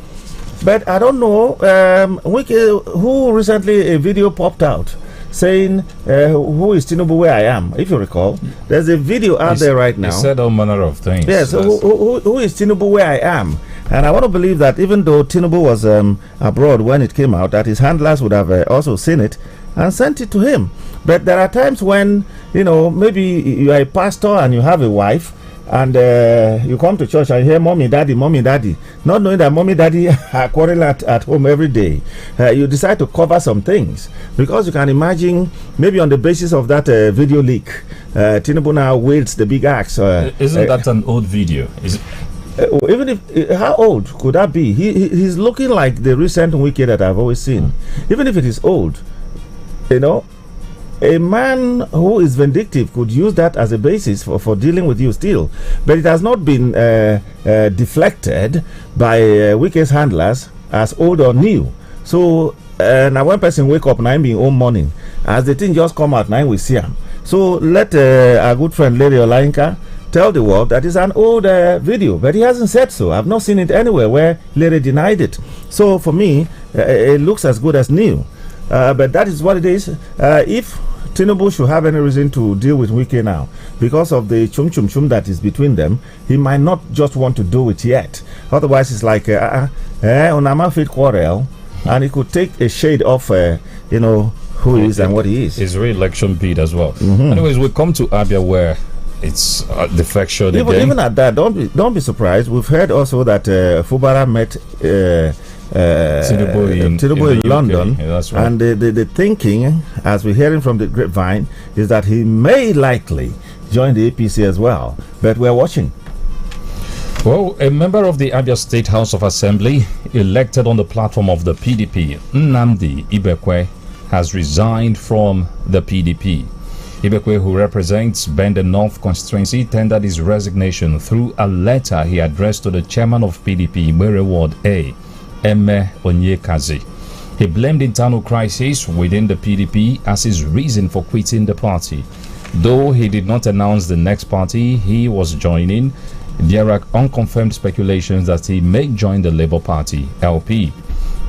But I don't know, Wike, who recently a video popped out saying, who is Tinubu where I am? If you recall, there's a video out there right now. He said all manner of things. Yes, who is Tinubu where I am? And I want to believe that even though Tinubu was abroad when it came out, that his handlers would have also seen it and sent it to him. But there are times when, maybe you are a pastor and you have a wife, and you come to church and you hear mommy, daddy, not knowing that mommy, daddy are quarreling at home every day. You decide to cover some things because you can imagine maybe on the basis of that video leak, Tinubu now wields the big axe. Isn't that an old video? Even if how old could that be? He's looking like the recent Wike that I've always seen. Even if it is old, a man who is vindictive could use that as a basis for dealing with you still. But it has not been deflected by Wike's handlers as old or new. So now when person wake up 9 being home morning, as the thing just come out 9 we see him. So let our good friend Lady Olainka tell the world that is an old video, but he hasn't said so. I've not seen it anywhere where Lady denied it. So for me, it looks as good as new. But that is what it is. If Tinubu should have any reason to deal with Wike now, because of the chum that is between them, he might not just want to do it yet. Otherwise, it's like Onama fit quarrel, and he could take a shade off, who he is and what he is. His re-election bid as well. Anyways, we come to Abia where it's defection again. Even at that, don't be surprised. We've heard also that Fubara met Tinubu in London. Yeah, that's right. And the thinking, as we're hearing from the grapevine, is that he may likely join the APC as well. But we're watching. Well, a member of the Abia State House of Assembly, elected on the platform of the PDP, Nnamdi Ibekwe, has resigned from the PDP. Ibekwe, who represents Bende North constituency, tendered his resignation through a letter he addressed to the chairman of PDP, Mere Ward A, Eme Onyekazi. He blamed internal crisis within the PDP as his reason for quitting the party. Though he did not announce the next party he was joining, there are unconfirmed speculations that he may join the Labour Party, LP.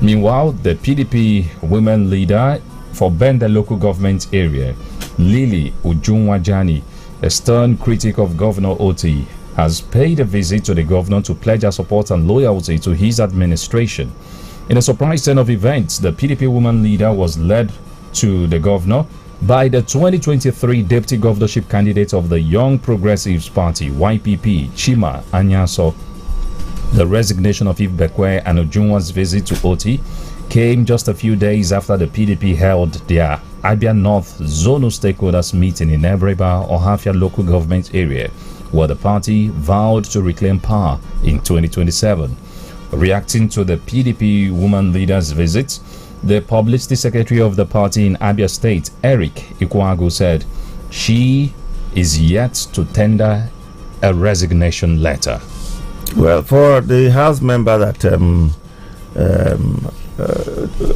Meanwhile, the PDP women leader for Bende local government area, Lily Ujunwajani, a stern critic of Governor Oti, has paid a visit to the governor to pledge her support and loyalty to his administration. In a surprise turn of events, the PDP woman leader was led to the governor by the 2023 deputy governorship candidate of the Young Progressives Party, YPP, Chima Anyaso. The resignation of Ibekwe and Ujunwa's visit to Oti came just a few days after the PDP held their Abia North Zonal Stakeholders meeting in Ebreba, Ohafia local government area, where the party vowed to reclaim power in 2027. Reacting to the PDP woman leader's visit, the publicity secretary of the party in Abia State, Eric Ikwagu, said she is yet to tender a resignation letter. Well, for the House member that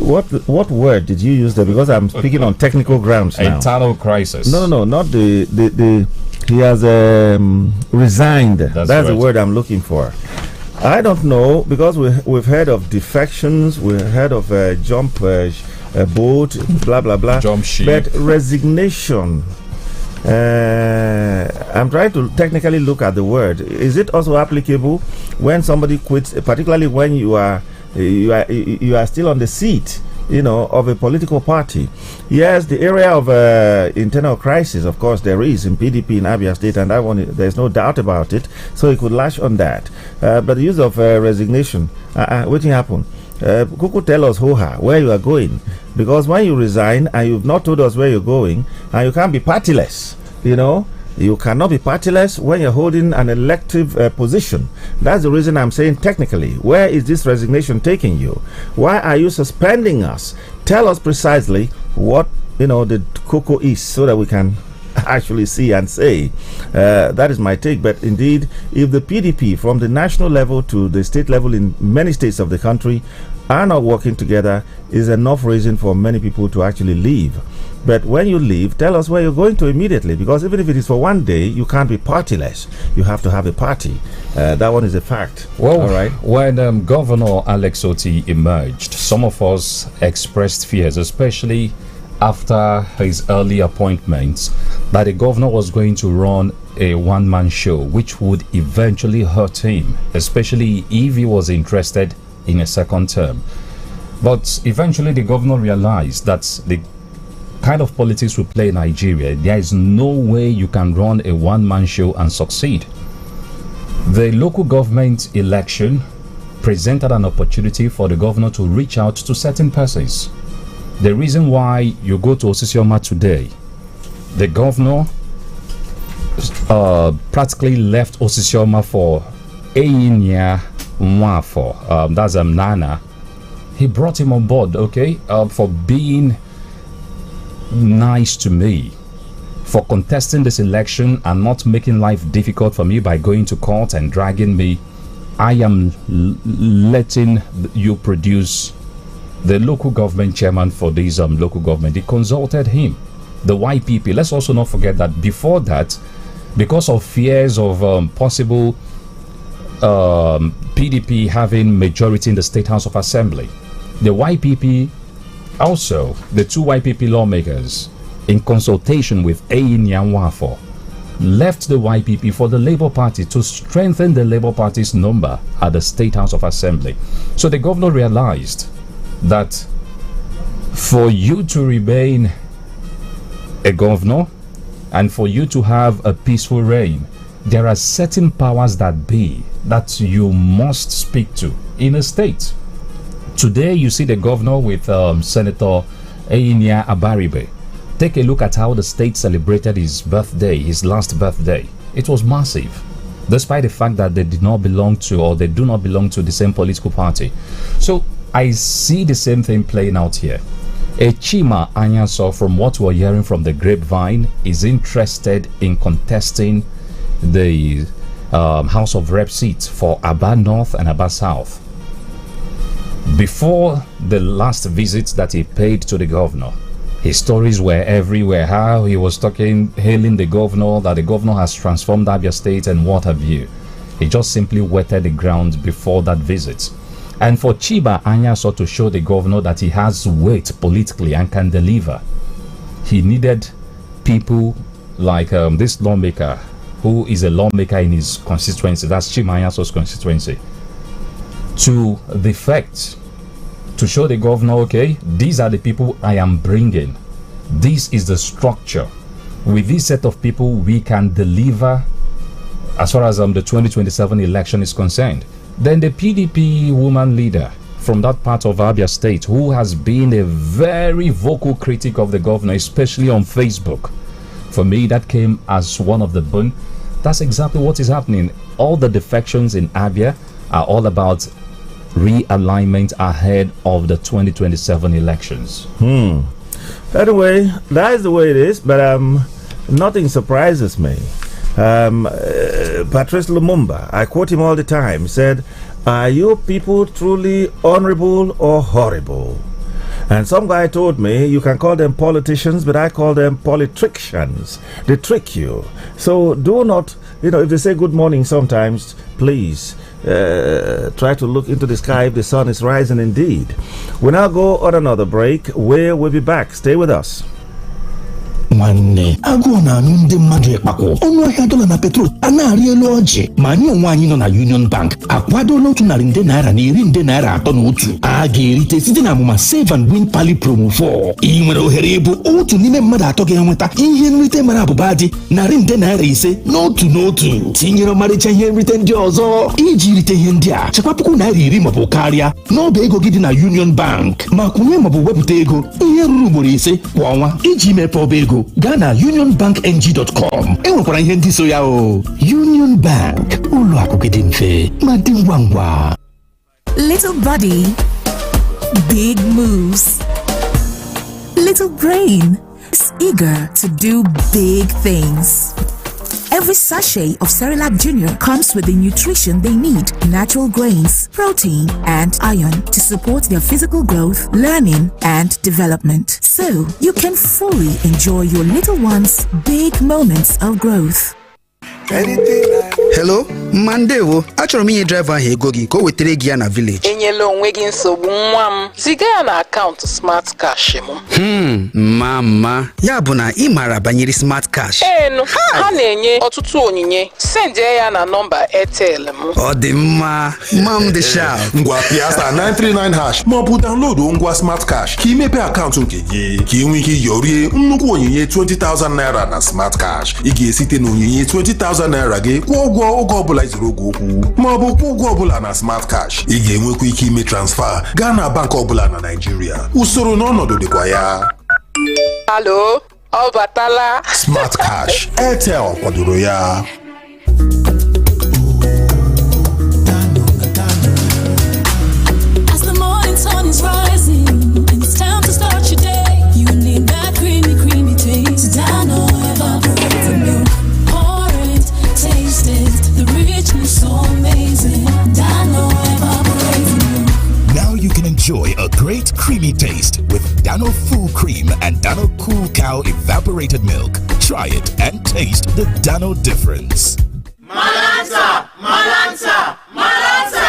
what word did you use there? Because I'm speaking on technical grounds now. Internal crisis. No, not the. He has resigned. That's right. The word I'm looking for. I don't know, because we've heard of defections, we've heard of jump boat, blah blah blah. Jump ship. But resignation. I'm trying to technically look at the word. Is it also applicable when somebody quits, particularly when you are still on the seat, of a political party? Yes, the area of internal crisis, of course, there is in PDP in Abia State, and there's no doubt about it. So he could lash on that. But the use of resignation, what happened? Kuku, tell us where you are going, because when you resign and you've not told us where you're going, and you can't be partyless, you cannot be partyless when you're holding an elective position. That's the reason I'm saying technically, where is this resignation taking you? Why are you suspending us? Tell us precisely what the cocoa is, so that we can actually see and say. That is my take. But indeed, if the PDP from the national level to the state level in many states of the country are not working together, is enough reason for many people to actually leave. But when you leave, tell us where you're going to immediately, because even if it is for one day, you can't be partyless. You have to have a party. That one is a fact. Well, all right. When Governor Alex Oti emerged, some of us expressed fears, especially after his early appointments, that the governor was going to run a one-man show, which would eventually hurt him, especially if he was interested in a second term. But eventually the governor realized that the kind of politics we play in Nigeria, there is no way you can run a one-man show and succeed. The local government election presented an opportunity for the governor to reach out to certain persons. The reason why you go to Osisioma today, the governor practically left Osisioma for Eyinia Nwafo, that's Nana. He brought him on board, for being nice to me, for contesting this election and not making life difficult for me by going to court and dragging me. I am letting you produce the local government chairman for this local government. He consulted him, the YPP. Let's also not forget that before that, because of fears of possible PDP having majority in the State House of Assembly, the YPP, also the two YPP lawmakers, in consultation with Eyinia Nwafo, left the YPP for the Labour Party to strengthen the Labour Party's number at the State House of Assembly. So the governor realized that for you to remain a governor and for you to have a peaceful reign, there are certain powers that be that you must speak to in a state. Today, you see the governor with Senator Einia Abaribe. Take a look at how the state celebrated his birthday, his last birthday. It was massive, despite the fact that they did not belong to, or they do not belong to, the same political party. So I see the same thing playing out here. Chima Anyaso, from what we're hearing from the grapevine, is interested in contesting the House of Rep seats for Aba North and Aba South. Before the last visit that he paid to the governor, his stories were everywhere, how he was hailing the governor, that the governor has transformed Abia State and what have you. He just simply wetted the ground before that visit. And for Chiba Anyaso to show the governor that he has weight politically and can deliver, he needed people like this lawmaker, who is a lawmaker in his constituency, that's Chiba Anyaso's constituency, to the effect to show the governor, okay, these are the people I am bringing. This is the structure. With this set of people, we can deliver as far as the 2027 election is concerned. Then the PDP woman leader from that part of Abia State, who has been a very vocal critic of the governor, especially on Facebook. For me, that came as one of the boon. That's exactly what is happening. All the defections in Abia are all about realignment ahead of the 2027 elections. Anyway, that is the way it is, but nothing surprises me. Patrice Lumumba, I quote him all the time, said, "Are you people truly honorable or horrible?" And some guy told me, you can call them politicians, but I call them politricians. They trick you. So do not, if they say good morning sometimes, please try to look into the sky if the sun is rising indeed. We now go on another break where we'll be back. Stay with us. nwanne agụụ na-anyụ ndị mmadụ ịkpakọ ọnụahịa dọla na petrol a na-arị elu ọjị ma anyị onwe anyị nọ na Union Bank akwadola otu narị nde naira na iri nde naira atọ na otu a ga-erite site na amụma Save and Win Pali Promo 4. ị nwere ohere ịbụ otu n'ime mmadụ atọ ga-enweta ihe nrite mara abụba dị narị nde naira ise n'otu tinyere ọmarịcha ihe nrite ndị ọzọ. iji rite ihe ndị a chekwa puku naira iri maọbụ karịa n'ọba ego gị dị na Union Bank ma kwụnye maọbụ wepụta ego ihe ruru ugboro ise kwa ọnwa. iji mepe ọba ego gaa na unionbankng.com. enwekwara ihe ndị so ya o. Union Bank, ụlọ akụ gị dị mfe ma dị ngwa ngwa. Little body, big moves. Little brain is eager to do big things. Every sachet of Cerelac Junior comes with the nutrition they need: natural grains, protein, and iron to support their physical growth, learning, and development. So you can fully enjoy your little one's big moments of growth. Hello, Mandewo. Achọrọ m inye driver ahụ ego gị ka o wetere gị ya na village. Enyela onwe gị nsogbu nwa m. Ziga ya na akaụntụ Smart Cash m. Mama, ya bụ na ị maara banyere Smart Cash. Ha na-enye ọtụtụ onyinye. Send ya na nọmba Airtel m. Ọ dị mma. Mam dị sharp. Ngwa Piazza 939# ma ọ bụ download ngwa Smart Cash ka imepe akaụntụ nke gị ka ị nwee ike yorie nnukwu onyinye 20,000 naira na Smart Cash. Ị ga-esite na onyinye 20,000 naira gị kwụọ ụgwọ oge ọbụla izuru oge okwu ma ọ bụ kwụọ ụgwọ ọbụla na Smart Cash. Ị ga-enwekwa ike ime transfer gaa na bank ọbụla na Nigeria. Usoro na ọnọdụ dịkwa ya. Hello, ọ batala. Smart Cash, Airtel kwadoro ya. As the morning sun is rising and it's time to start your day, you need that creamy taste. Dano evaporated milk. Pour it, taste it, the richness so amazing. Dano evaporated milk. Now you can enjoy a great creamy taste with Dano Full Cream and Dano Cool Cow Evaporated Milk. Try it and taste the Dano difference. Malanta! Malanta! Malanta!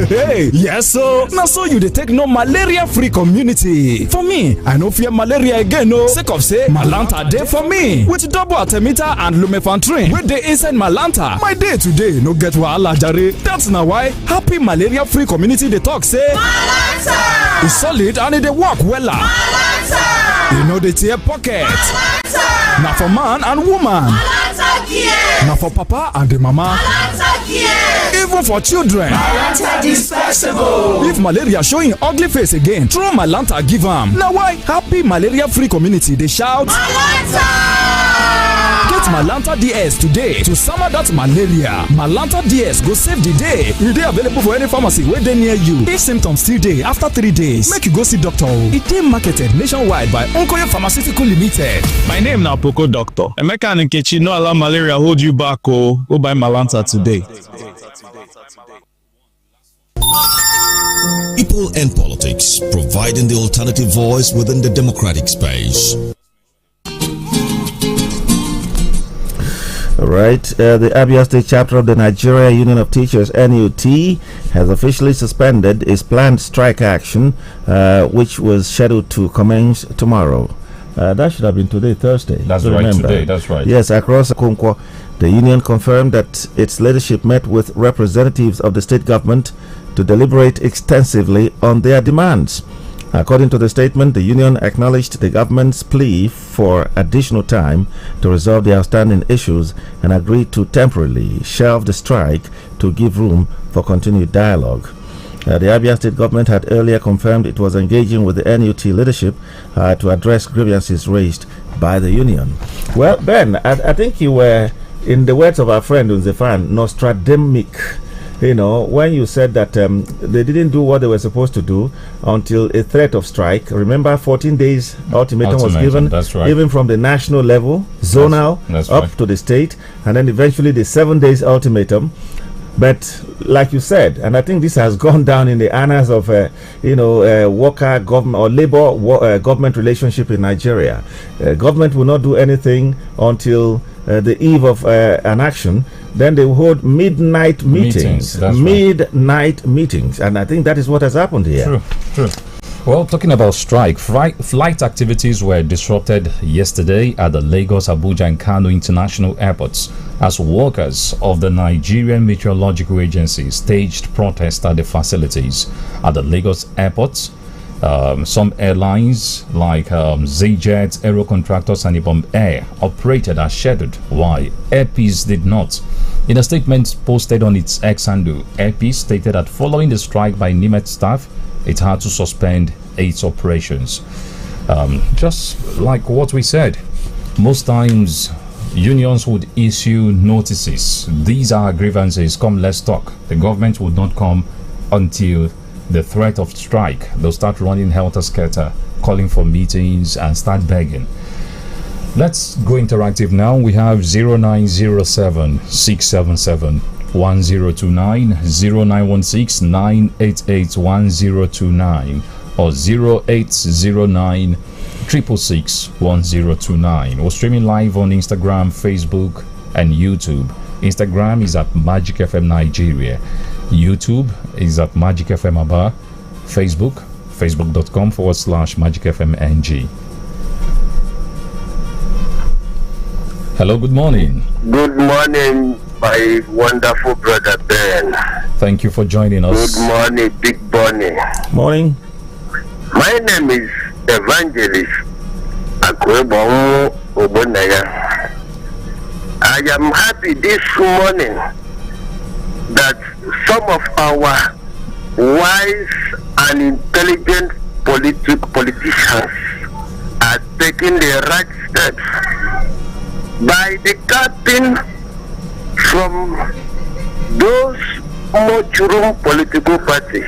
Hey, yes, so now so you take no malaria-free community. For me, I no fear malaria again, no. Sake of say, Malanta day for me. With double artemeter and lumefantrine, with the inside Malanta, my day today no get wahala jare. That's now why happy malaria-free community they talk say Malanta. It's solid and it work wella. Malanta. You know they tear pocket. Malanta. Now for man and woman. Malanta gear. Now for papa and the mama. Malanta gear. even for children. Malanta dispersible. If malaria showing ugly face again, throw Malanta give am. Now why happy malaria-free community they shout Malanta! Get Malanta DS today to summer that malaria. Malanta DS go save the day. E dey available for any pharmacy wey dey near you. If symptoms still dey after 3 days, make you go see doctor. E dey marketed nationwide by Onkoyo Pharmaceutical Limited. My name na Poco Doctor. Emeka and Nkechi no allow malaria hold you back o. Go buy Malanta today. People and politics, providing the alternative voice within the democratic space. All right, the Abia State chapter of the Nigeria Union of Teachers (NUT) has officially suspended its planned strike action, which was scheduled to commence tomorrow. That should have been today, Thursday. That's right, today. That's right. Yes, across Okonkwo, the union confirmed that its leadership met with representatives of the state government to deliberate extensively on their demands. According to the statement, the union acknowledged the government's plea for additional time to resolve the outstanding issues and agreed to temporarily shelve the strike to give room for continued dialogue. The Abia State government had earlier confirmed it was engaging with the NUT leadership to address grievances raised by the union. Well, Ben, I think you were, in the words of our friend Unzefan, Nostrademic. You know, when you said that they didn't do what they were supposed to do until a threat of strike. Remember, 14 days ultimatum was given, that's right, even from the national level, zonal, that's up right, to the state, and then eventually the 7 days ultimatum. But like you said, and I think this has gone down in the annals of, worker government or labor government relationship in Nigeria. Government will not do anything until the eve of an action. Then they will hold midnight meetings. Midnight meetings. And I think that is what has happened here. True. Well, talking about strike, flight activities were disrupted yesterday at the Lagos, Abuja, and Kano international airports as workers of the Nigerian Meteorological Agency staged protests at the facilities at the Lagos airports. Some airlines like ZJet, Aero Contractors, and Ibom Air operated as scheduled, while Air Peace did not. In a statement posted on its X handle, Air Peace stated that following the strike by NIMET staff, it had to suspend its operations. Just like what we said, most times unions would issue notices. These are grievances, come let's talk. The government would not come until the threat of strike. They'll start running helter-skelter, calling for meetings and start begging. Let's go interactive now. We have 0907 677 1029, 0916 988 1029, or 0809 666 1029. We're streaming live on Instagram, Facebook, and YouTube. Instagram is at Magic FM Nigeria. YouTube is at Magic FM Aba. Facebook, facebook.com/Magic FM NG. Hello, good morning. Good morning, my wonderful brother Ben. Thank you for joining us. Good morning, Big Bunny. Morning. My name is Evangelist Akwebo Obonaya. I am happy this morning that some of our wise and intelligent politicians are taking the right steps by departing from those mushroom political parties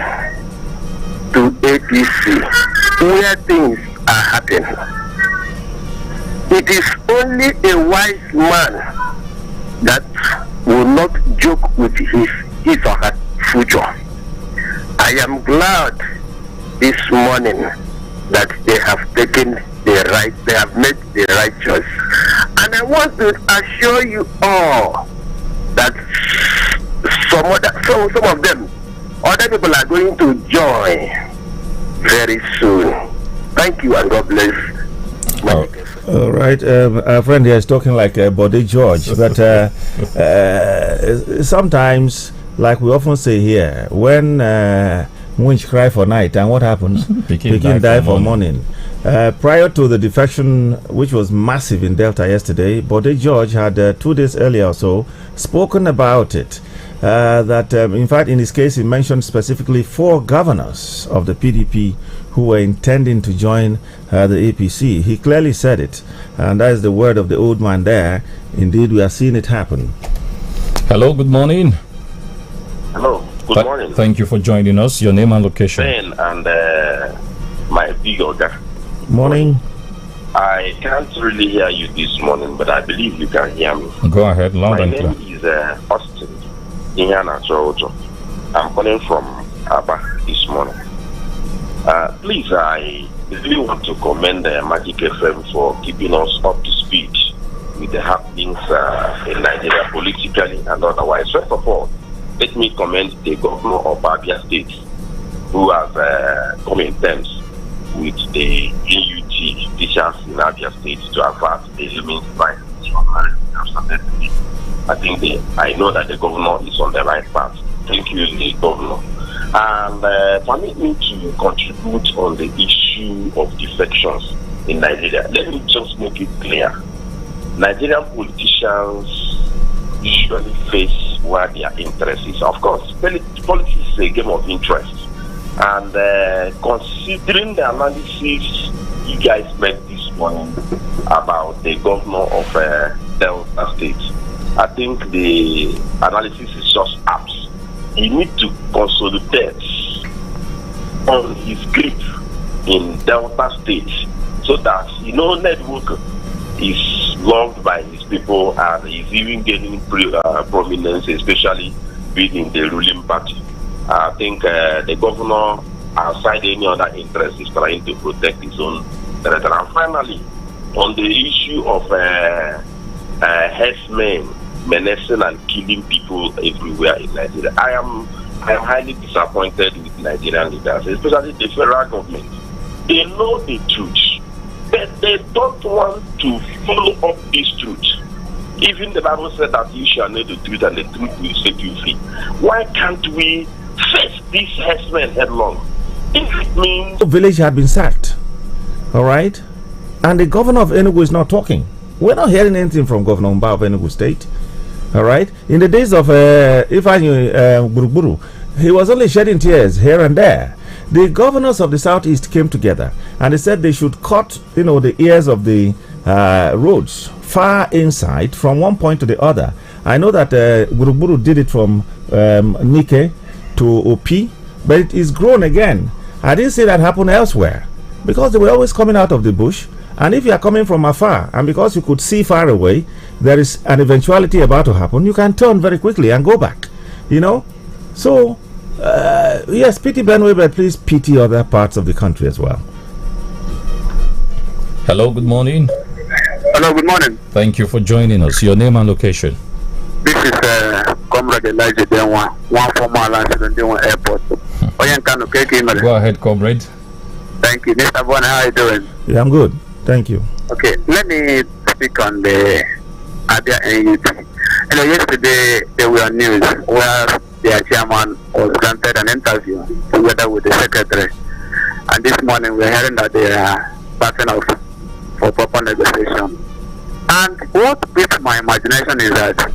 to APC, where things are happening. It is only a wise man that will not joke with his or her future. I am glad this morning that they have taken they have made the right choice. And I want to assure you all that some of them, other people are going to join very soon. Thank you and God bless. All right, our friend here is talking like Bode George, but sometimes, like we often say here, when winch cry for night, and what happens? Pikin die for morning. Prior to the defection, which was massive in Delta yesterday, Bode George had 2 days earlier or so spoken about it. that, in fact, in his case, he mentioned specifically 4 governors of the PDP who were intending to join the APC. He clearly said it, and that is the word of the old man there. Indeed, we are seeing it happen. Hello, good morning. Hello, good morning. Thank you for joining us. Your name and location. Ben and my big Oga. Morning. I can't really hear you this morning, but I believe you can hear me. Go ahead, loud and clear. My name is Austin Inyana Jojo. I'm calling from Aba this morning. Please, I really want to commend Magic FM for keeping us up to speed with the happenings in Nigeria politically and otherwise. First of all, let me commend the governor of Abia State, who has come in terms with the NUT teachers in Abia State to avert the limit by I know that the governor is on the right path. Thank you, the governor. And permit me to contribute on the issue of defections in Nigeria. Let me just make it clear. Nigerian politicians usually face where their interest is. Of course, politics is a game of interest. And considering the analysis you guys made this morning about the governor of Delta State, I think the analysis is just apt. He needs to consolidate on his grip in Delta State so that, network is loved by his people and is even gaining prominence, especially within the ruling party. I think the governor, outside any other interest, is trying to protect his own territory. And finally, on the issue of herdsmen menacing and killing people everywhere in Nigeria, I am highly disappointed with Nigerian leaders, especially the federal government. They know the truth, but they don't want to follow up this truth. Even the Bible said that you shall know the truth and the truth will set you free. Why can't we face these herdsmen headlong? If it means the village had been sacked, all right, and the governor of Enugu is not talking. We're not hearing anything from Governor Mba of Enugu State. All right. In the days of Ifeanyi Gburugburu, he was only shedding tears here and there. The governors of the southeast came together and they said they should cut, the ears of the roads far inside from one point to the other. I know that Gburugburu did it from Nike to Opi, but it is grown again. I didn't see that happen elsewhere because they were always coming out of the bush. And if you are coming from afar, and because you could see far away, there is an eventuality about to happen, you can turn very quickly and go back. So, yes, pity Benue, but please pity other parts of the country as well. Hello, good morning. Hello, good morning. Thank you for joining us. Your name and location. This is Comrade Elijah Denwa, one former Lancelot Airport. Go ahead, comrade. Thank you. Mr. Bon, how are you doing? Yeah, I'm good. Thank you. Okay, let me speak on the Abia NUT. Yesterday there were news where their chairman was granted an interview together with the secretary. And this morning we're hearing that they are backing off for proper negotiation. And what beats my imagination is that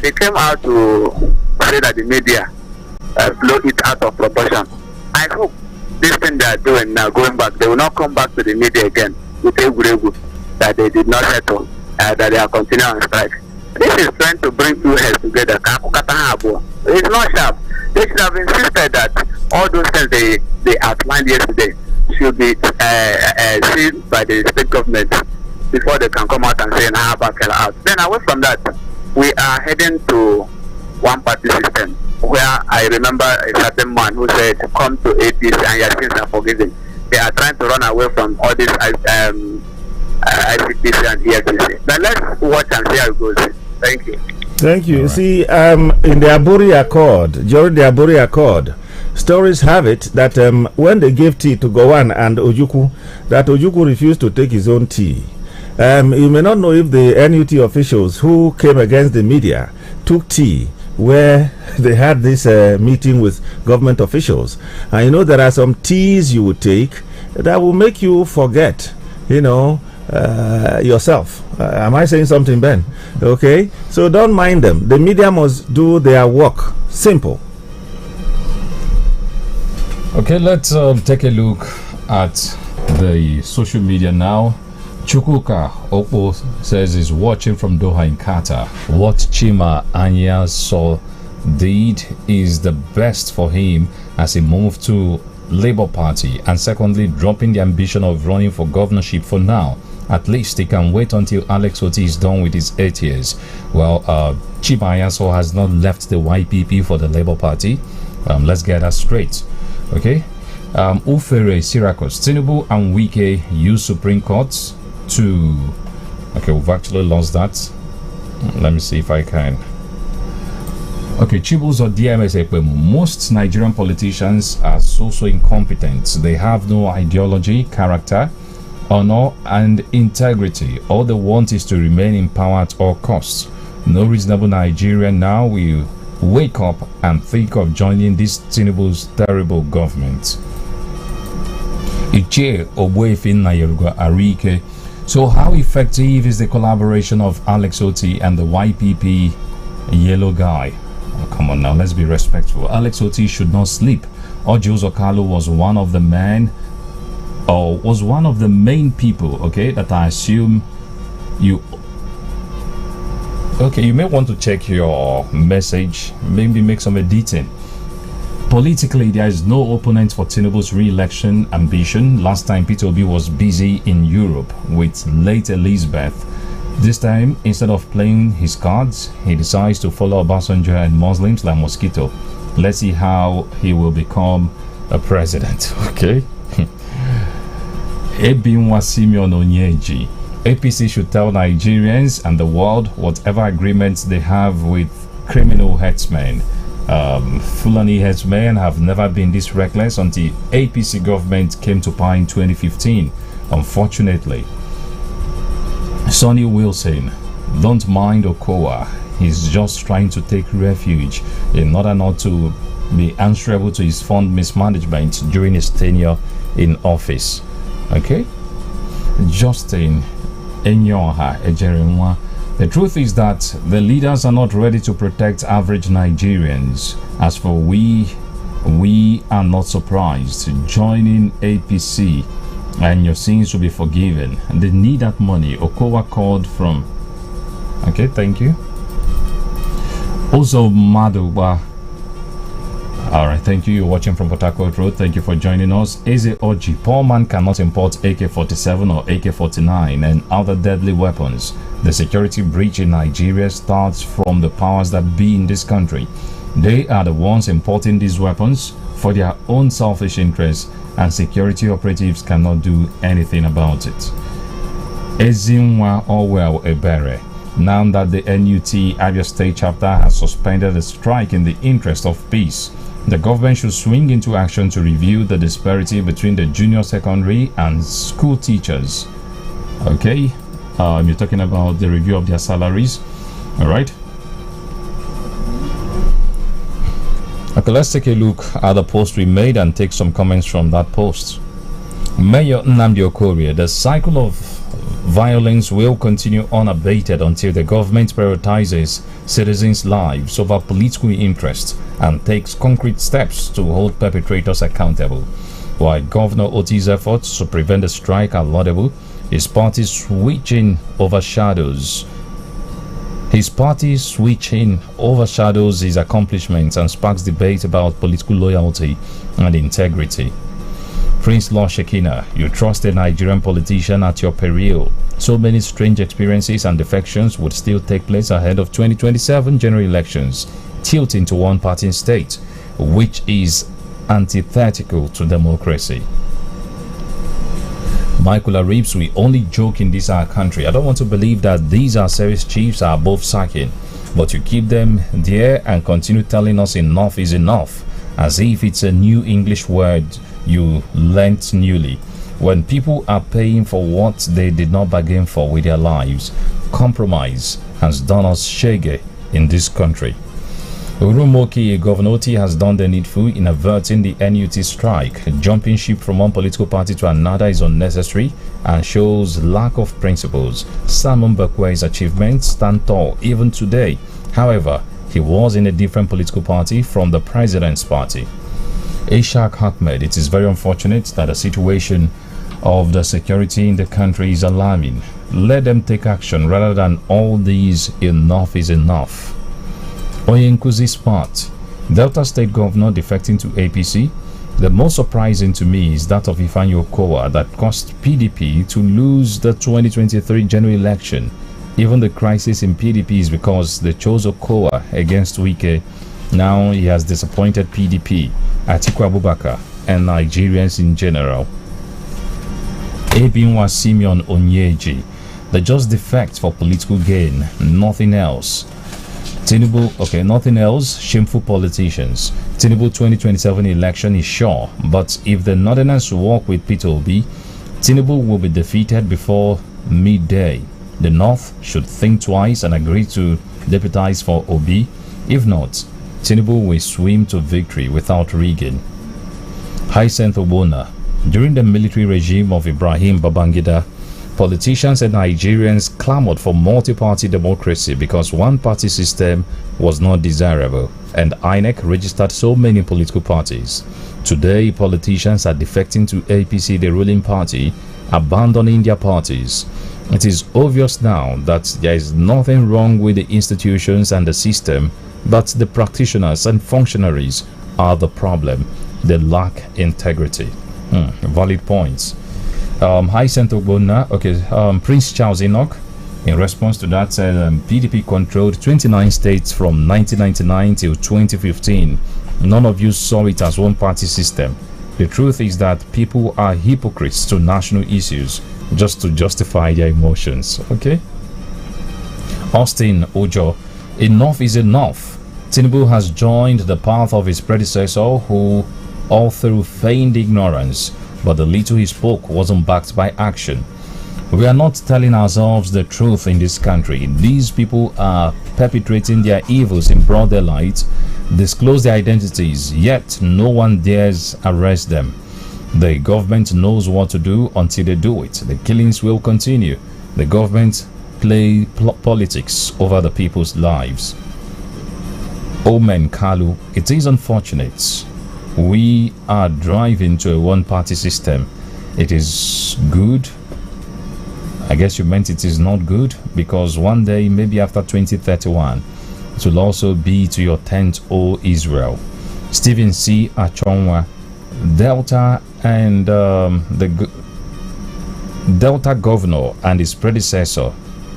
they came out to say that the media blow it out of proportion. I hope this thing they are doing now, going back, they will not come back to the media again with Eguregu that they did not settle, that they are continuing on strike. This is trying to bring two heads together. It's not sharp. They should have insisted that all those things they outlined yesterday should be seen by the state government before they can come out and say out. Then away from that, we are heading to one party system where I remember a certain man who said, come to APC and your sins are forgiven. They are trying to run away from all this ICPC and EFCC. Now let's watch and see how it goes. Thank you. Thank you. Right. See, in the Aburi Accord, during the Aburi Accord, stories have it that when they gave tea to Gowon and Ojukwu, that Ojukwu refused to take his own tea. You may not know if the NUT officials who came against the media took tea where they had this meeting with government officials. And there are some teas you would take that will make you forget, yourself. Am I saying something, Ben? Okay, so don't mind them. The media must do their work. Simple. Okay, let's take a look at the social media now. Chukwuka Okpo says he's watching from Doha in Qatar. What Chima Anya saw did is the best for him as he moved to Labour Party, and secondly, dropping the ambition of running for governorship for now. At least he can wait until Alex Oti is done with his 8 years. Well, Chima Anyaso has not left the YPP for the Labour Party. Let's get that straight. Okay. Ufere Syracuse, Tinubu and Wike use Supreme Court to... Okay, we've actually lost that. Let me see if I can. Okay, Chibuzo DMS Ekpemu. Most Nigerian politicians are so incompetent. They have no ideology, character, honor, and integrity. All they want is to remain in power at all costs. No reasonable Nigerian now will wake up and think of joining this Tinubu's terrible government. Iche Ogbuefi Nnayerugo Arike. So how effective is the collaboration of Alex Oti and the YPP yellow guy? Oh, come on now, let's be respectful. Alex Oti should not sleep. Ojo Zokalo was one of the men, or was one of the main people, okay, that I assume you... Okay, you may want to check your message, maybe make some editing. Politically, there is no opponent for Tinubu's re-election ambition. Last time, Peter Obi was busy in Europe with late Elizabeth. This time, instead of playing his cards, he decides to follow Obasanjo and Muslims like mosquito. Let's see how he will become a president, okay? Ebinwa Simeon Onyeji. APC should tell Nigerians and the world whatever agreements they have with criminal headsmen. Fulani headsmen have never been this reckless until APC government came to power in 2015. Unfortunately, Sonny Wilson, don't mind Okowa. He's just trying to take refuge in order not to be answerable to his fund mismanagement during his tenure in office. Okay? Justin Enyoha Ejerenwa. The truth is that the leaders are not ready to protect average Nigerians. As for we are not surprised. Joining APC and your sins will be forgiven. They need that money. Okowa called from... Okay, thank you. Also, Maduba. Alright, thank you. You're watching from Port Harcourt Road. Thank you for joining us. Eze Oji. Poor man cannot import AK-47 or AK-49 and other deadly weapons. The security breach in Nigeria starts from the powers that be in this country. They are the ones importing these weapons for their own selfish interests, and security operatives cannot do anything about it. Ezinwa Orwell Ebere. Now that the NUT Abia State chapter has suspended the strike in the interest of peace, the government should swing into action to review the disparity between the junior secondary and school teachers. Okay, you're talking about the review of their salaries. All right. Okay, let's take a look at the post we made and take some comments from that post. Mayor Nnamdi Okorie, the cycle of violence will continue unabated until the government prioritizes citizens' lives over political interest and takes concrete steps to hold perpetrators accountable. While Governor Oti's efforts to prevent the strike are laudable, his party switching overshadows his accomplishments and sparks debate about political loyalty and integrity. Prince Law Shekina, you trust a Nigerian politician at your peril. So many strange experiences and defections would still take place ahead of 2027 general elections, tilting to one-party state, which is antithetical to democracy. Michael Aribs, we only joke in this our country. I don't want to believe that these our service chiefs are above sacking, but you keep them there and continue telling us enough is enough, as if it's a new English word you learnt newly. When people are paying for what they did not bargain for with their lives, compromise has done us shege in this country. Urumoki Governoti has done the needful in averting the NUT strike. Jumping ship from one political party to another is unnecessary and shows lack of principles. Simon Bekwe's achievements stand tall even today. However, he was in a different political party from the president's party. Ishaq Ahmed, it is very unfortunate that the situation of the security in the country is alarming. Let them take action rather than all these enough is enough. Oyenkuzi's part. Delta State Governor defecting to APC. The most surprising to me is that of Ifeanyi Okowa that caused PDP to lose the 2023 general election. Even the crisis in PDP is because they chose Okowa against Wike. Now he has disappointed PDP, Atiku Abubakar, and Nigerians in general. Ebinwa Simeon Onyeji. They just defect for political gain, nothing else. Tinubu, nothing else. Shameful politicians. Tinubu 2027 election is sure, but if the Northerners work with Peter Obi, Tinubu will be defeated before midday. The North should think twice and agree to deputize for Obi. If not, Tinubu will swim to victory without rigging. Hyacinth Obona. During the military regime of Ibrahim Babangida, politicians and Nigerians clamored for multi-party democracy because one-party system was not desirable, and INEC registered so many political parties. Today, politicians are defecting to APC, the ruling party, abandoning their parties. It is obvious now that there is nothing wrong with the institutions and the system, but the practitioners and functionaries are the problem. They lack integrity. Valid points. Hyacinth Ogbonna, Prince Charles Enoch, in response to that, said PDP controlled 29 states from 1999 till 2015. None of you saw it as one party system. The truth is that people are hypocrites to national issues just to justify their emotions. Okay? Austin Ojo, enough is enough. Tinubu has joined the path of his predecessor who, all through feigned ignorance, but the little he spoke wasn't backed by action. We are not telling ourselves the truth in this country. These people are perpetrating their evils in broad daylight, disclose their identities, yet no one dares arrest them. The government knows what to do until they do it. The killings will continue. The government play politics over the people's lives. Omen Kalu, it is unfortunate. We are driving to a one-party system. It is good. I guess you meant it is not good, because one day, maybe after 2031, it will also be to your tent, O Israel. Stephen C. Achonwa, Delta and the Delta governor and his predecessor,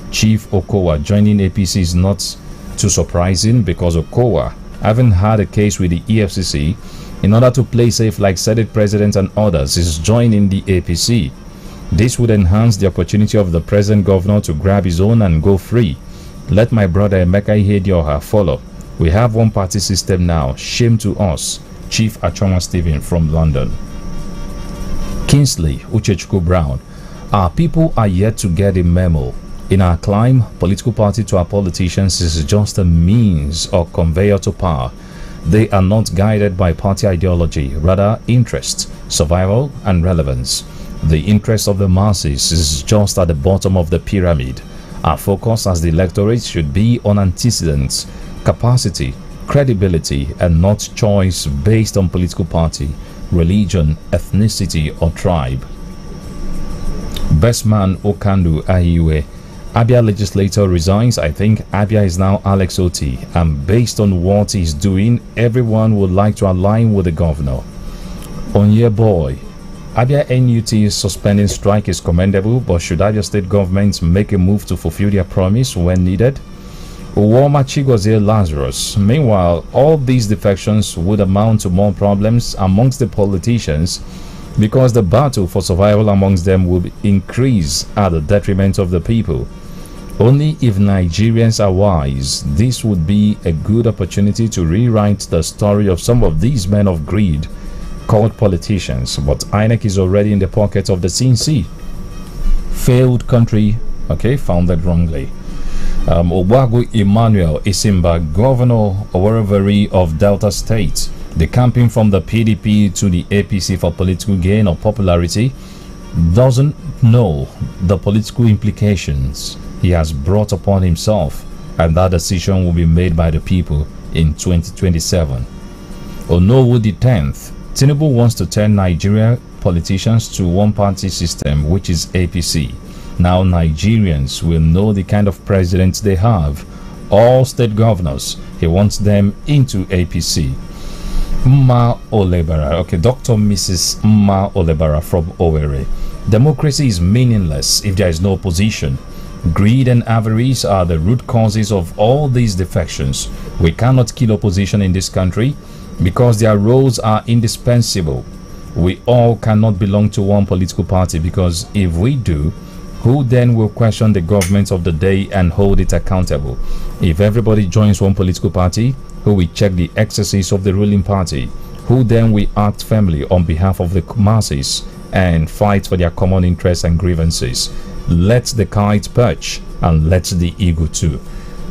Chief Okowa, joining APC is not too surprising, because Okowa, having had a case with the EFCC, in order to play safe like Senate President and others, is joining the APC. This would enhance the opportunity of the present governor to grab his own and go free. Let my brother Emeka Ihedioha follow. We have one party system now. Shame to us. Chief Achonwa Stephen from London. Kingsley Uchechukwu Brown. Our people are yet to get a memo. In our climb, political party to our politicians is just a means or conveyor to power. They are not guided by party ideology, rather interest, survival, and relevance. The interest of the masses is just at the bottom of the pyramid. Our focus as the electorate should be on antecedents, capacity, credibility, and not choice based on political party, religion, ethnicity, or tribe. Best man Okandu Ahiwe. Abia legislator resigns. I think Abia is now Alex Oti, and based on what he's doing, everyone would like to align with the governor. Onye Boy. Abia NUT suspending strike is commendable, but should Abia state government make a move to fulfill their promise when needed? Uwoma Chigozie Lazarus. Meanwhile, all these defections would amount to more problems amongst the politicians, because the battle for survival amongst them will increase at the detriment of the people. Only if Nigerians are wise, this would be a good opportunity to rewrite the story of some of these men of greed called politicians. But INEC is already in the pocket of the CNC. Failed country, founded wrongly. Owagu Emmanuel Isimba, Governor Owerveri of Delta State, decamping from the PDP to the APC for political gain or popularity, doesn't know the political implications he has brought upon himself, and that decision will be made by the people in 2027. Onowu the 10th, Tinubu wants to turn Nigeria politicians to one-party system, which is APC. Now Nigerians will know the kind of president they have. All state governors, he wants them into APC. Mma Olebara, okay, Dr. Mrs. Mma Olebara from Owerri. Democracy is meaningless if there is no opposition. Greed and avarice are the root causes of all these defections. We cannot kill opposition in this country because their roles are indispensable. We all cannot belong to one political party, because if we do, who then will question the government of the day and hold it accountable? If everybody joins one political party, who will check the excesses of the ruling party? Who then will act firmly on behalf of the masses and fight for their common interests and grievances? Let the kite perch and let the eagle too.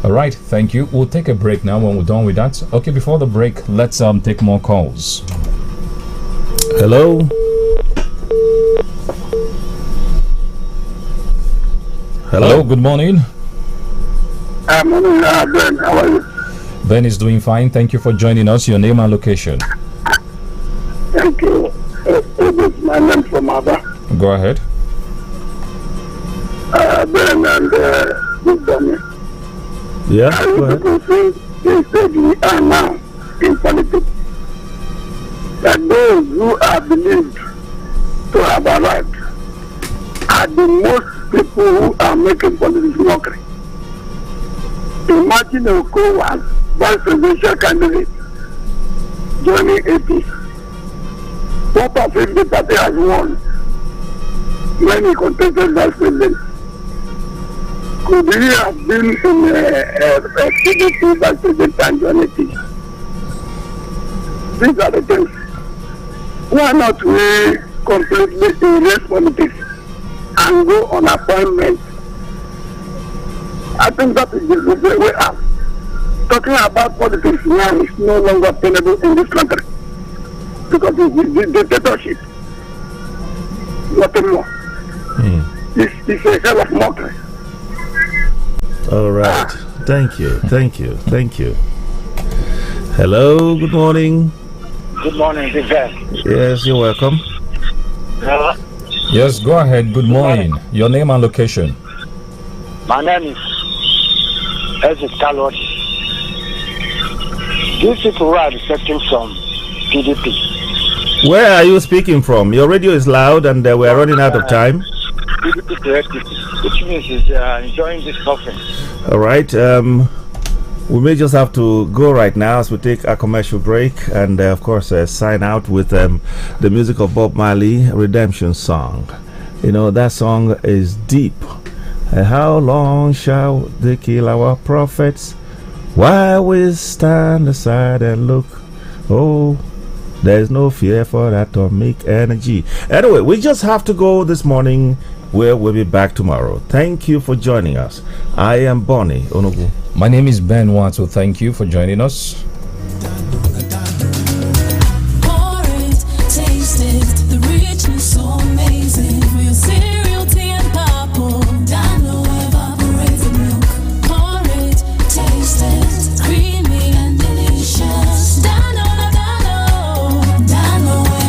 All right, thank you. We'll take a break now. When we're done with that, okay, before the break, let's take more calls. Hello. Hello, good morning. Morning, Ben. How are you? Ben is doing fine. Thank you for joining us. Your name and location. Thank you. My name from Abba. Go ahead. Ben and Big Bunny. Yeah, go ahead. They said we are now in politics. That those who are believed to have arrived are the most people who are making politics mockery. Imagine Oko was vice presidential candidate joining APC. What of if the party has won when he contested vice president? Could he have been in a PDP vice president and joined APC? These are the things. Why not we completely erase politics and go on appointment? I think that is the way out. Talking about politics now is no longer tenable in this country, because it's dictatorship. Nothing more. It's a hell of mockery. All right. Thank you. Thank you. Thank you. Hello. Good morning. Good morning, Big Ben. Yes, you're welcome. Yes, go ahead. Good morning. Your name and location. My name is Ezek Kalot. These people who are defecting from PDP. Where are you speaking from? Your radio is loud and we're running out of time. PDP directive, which means is enjoying this conference. All right. We may just have to go right now as we take a commercial break and, of course, sign out with the music of Bob Marley, Redemption Song. You know, that song is deep. How long shall they kill our prophets? Why we stand aside and look? Oh, there's no fear for atomic energy. Anyway, we just have to go this morning. We'll be back tomorrow. Thank you for joining us. I am Bonnie Onogu. My name is Ben Watto. Thank you for joining us. Taste it, the richness so amazing. For your city.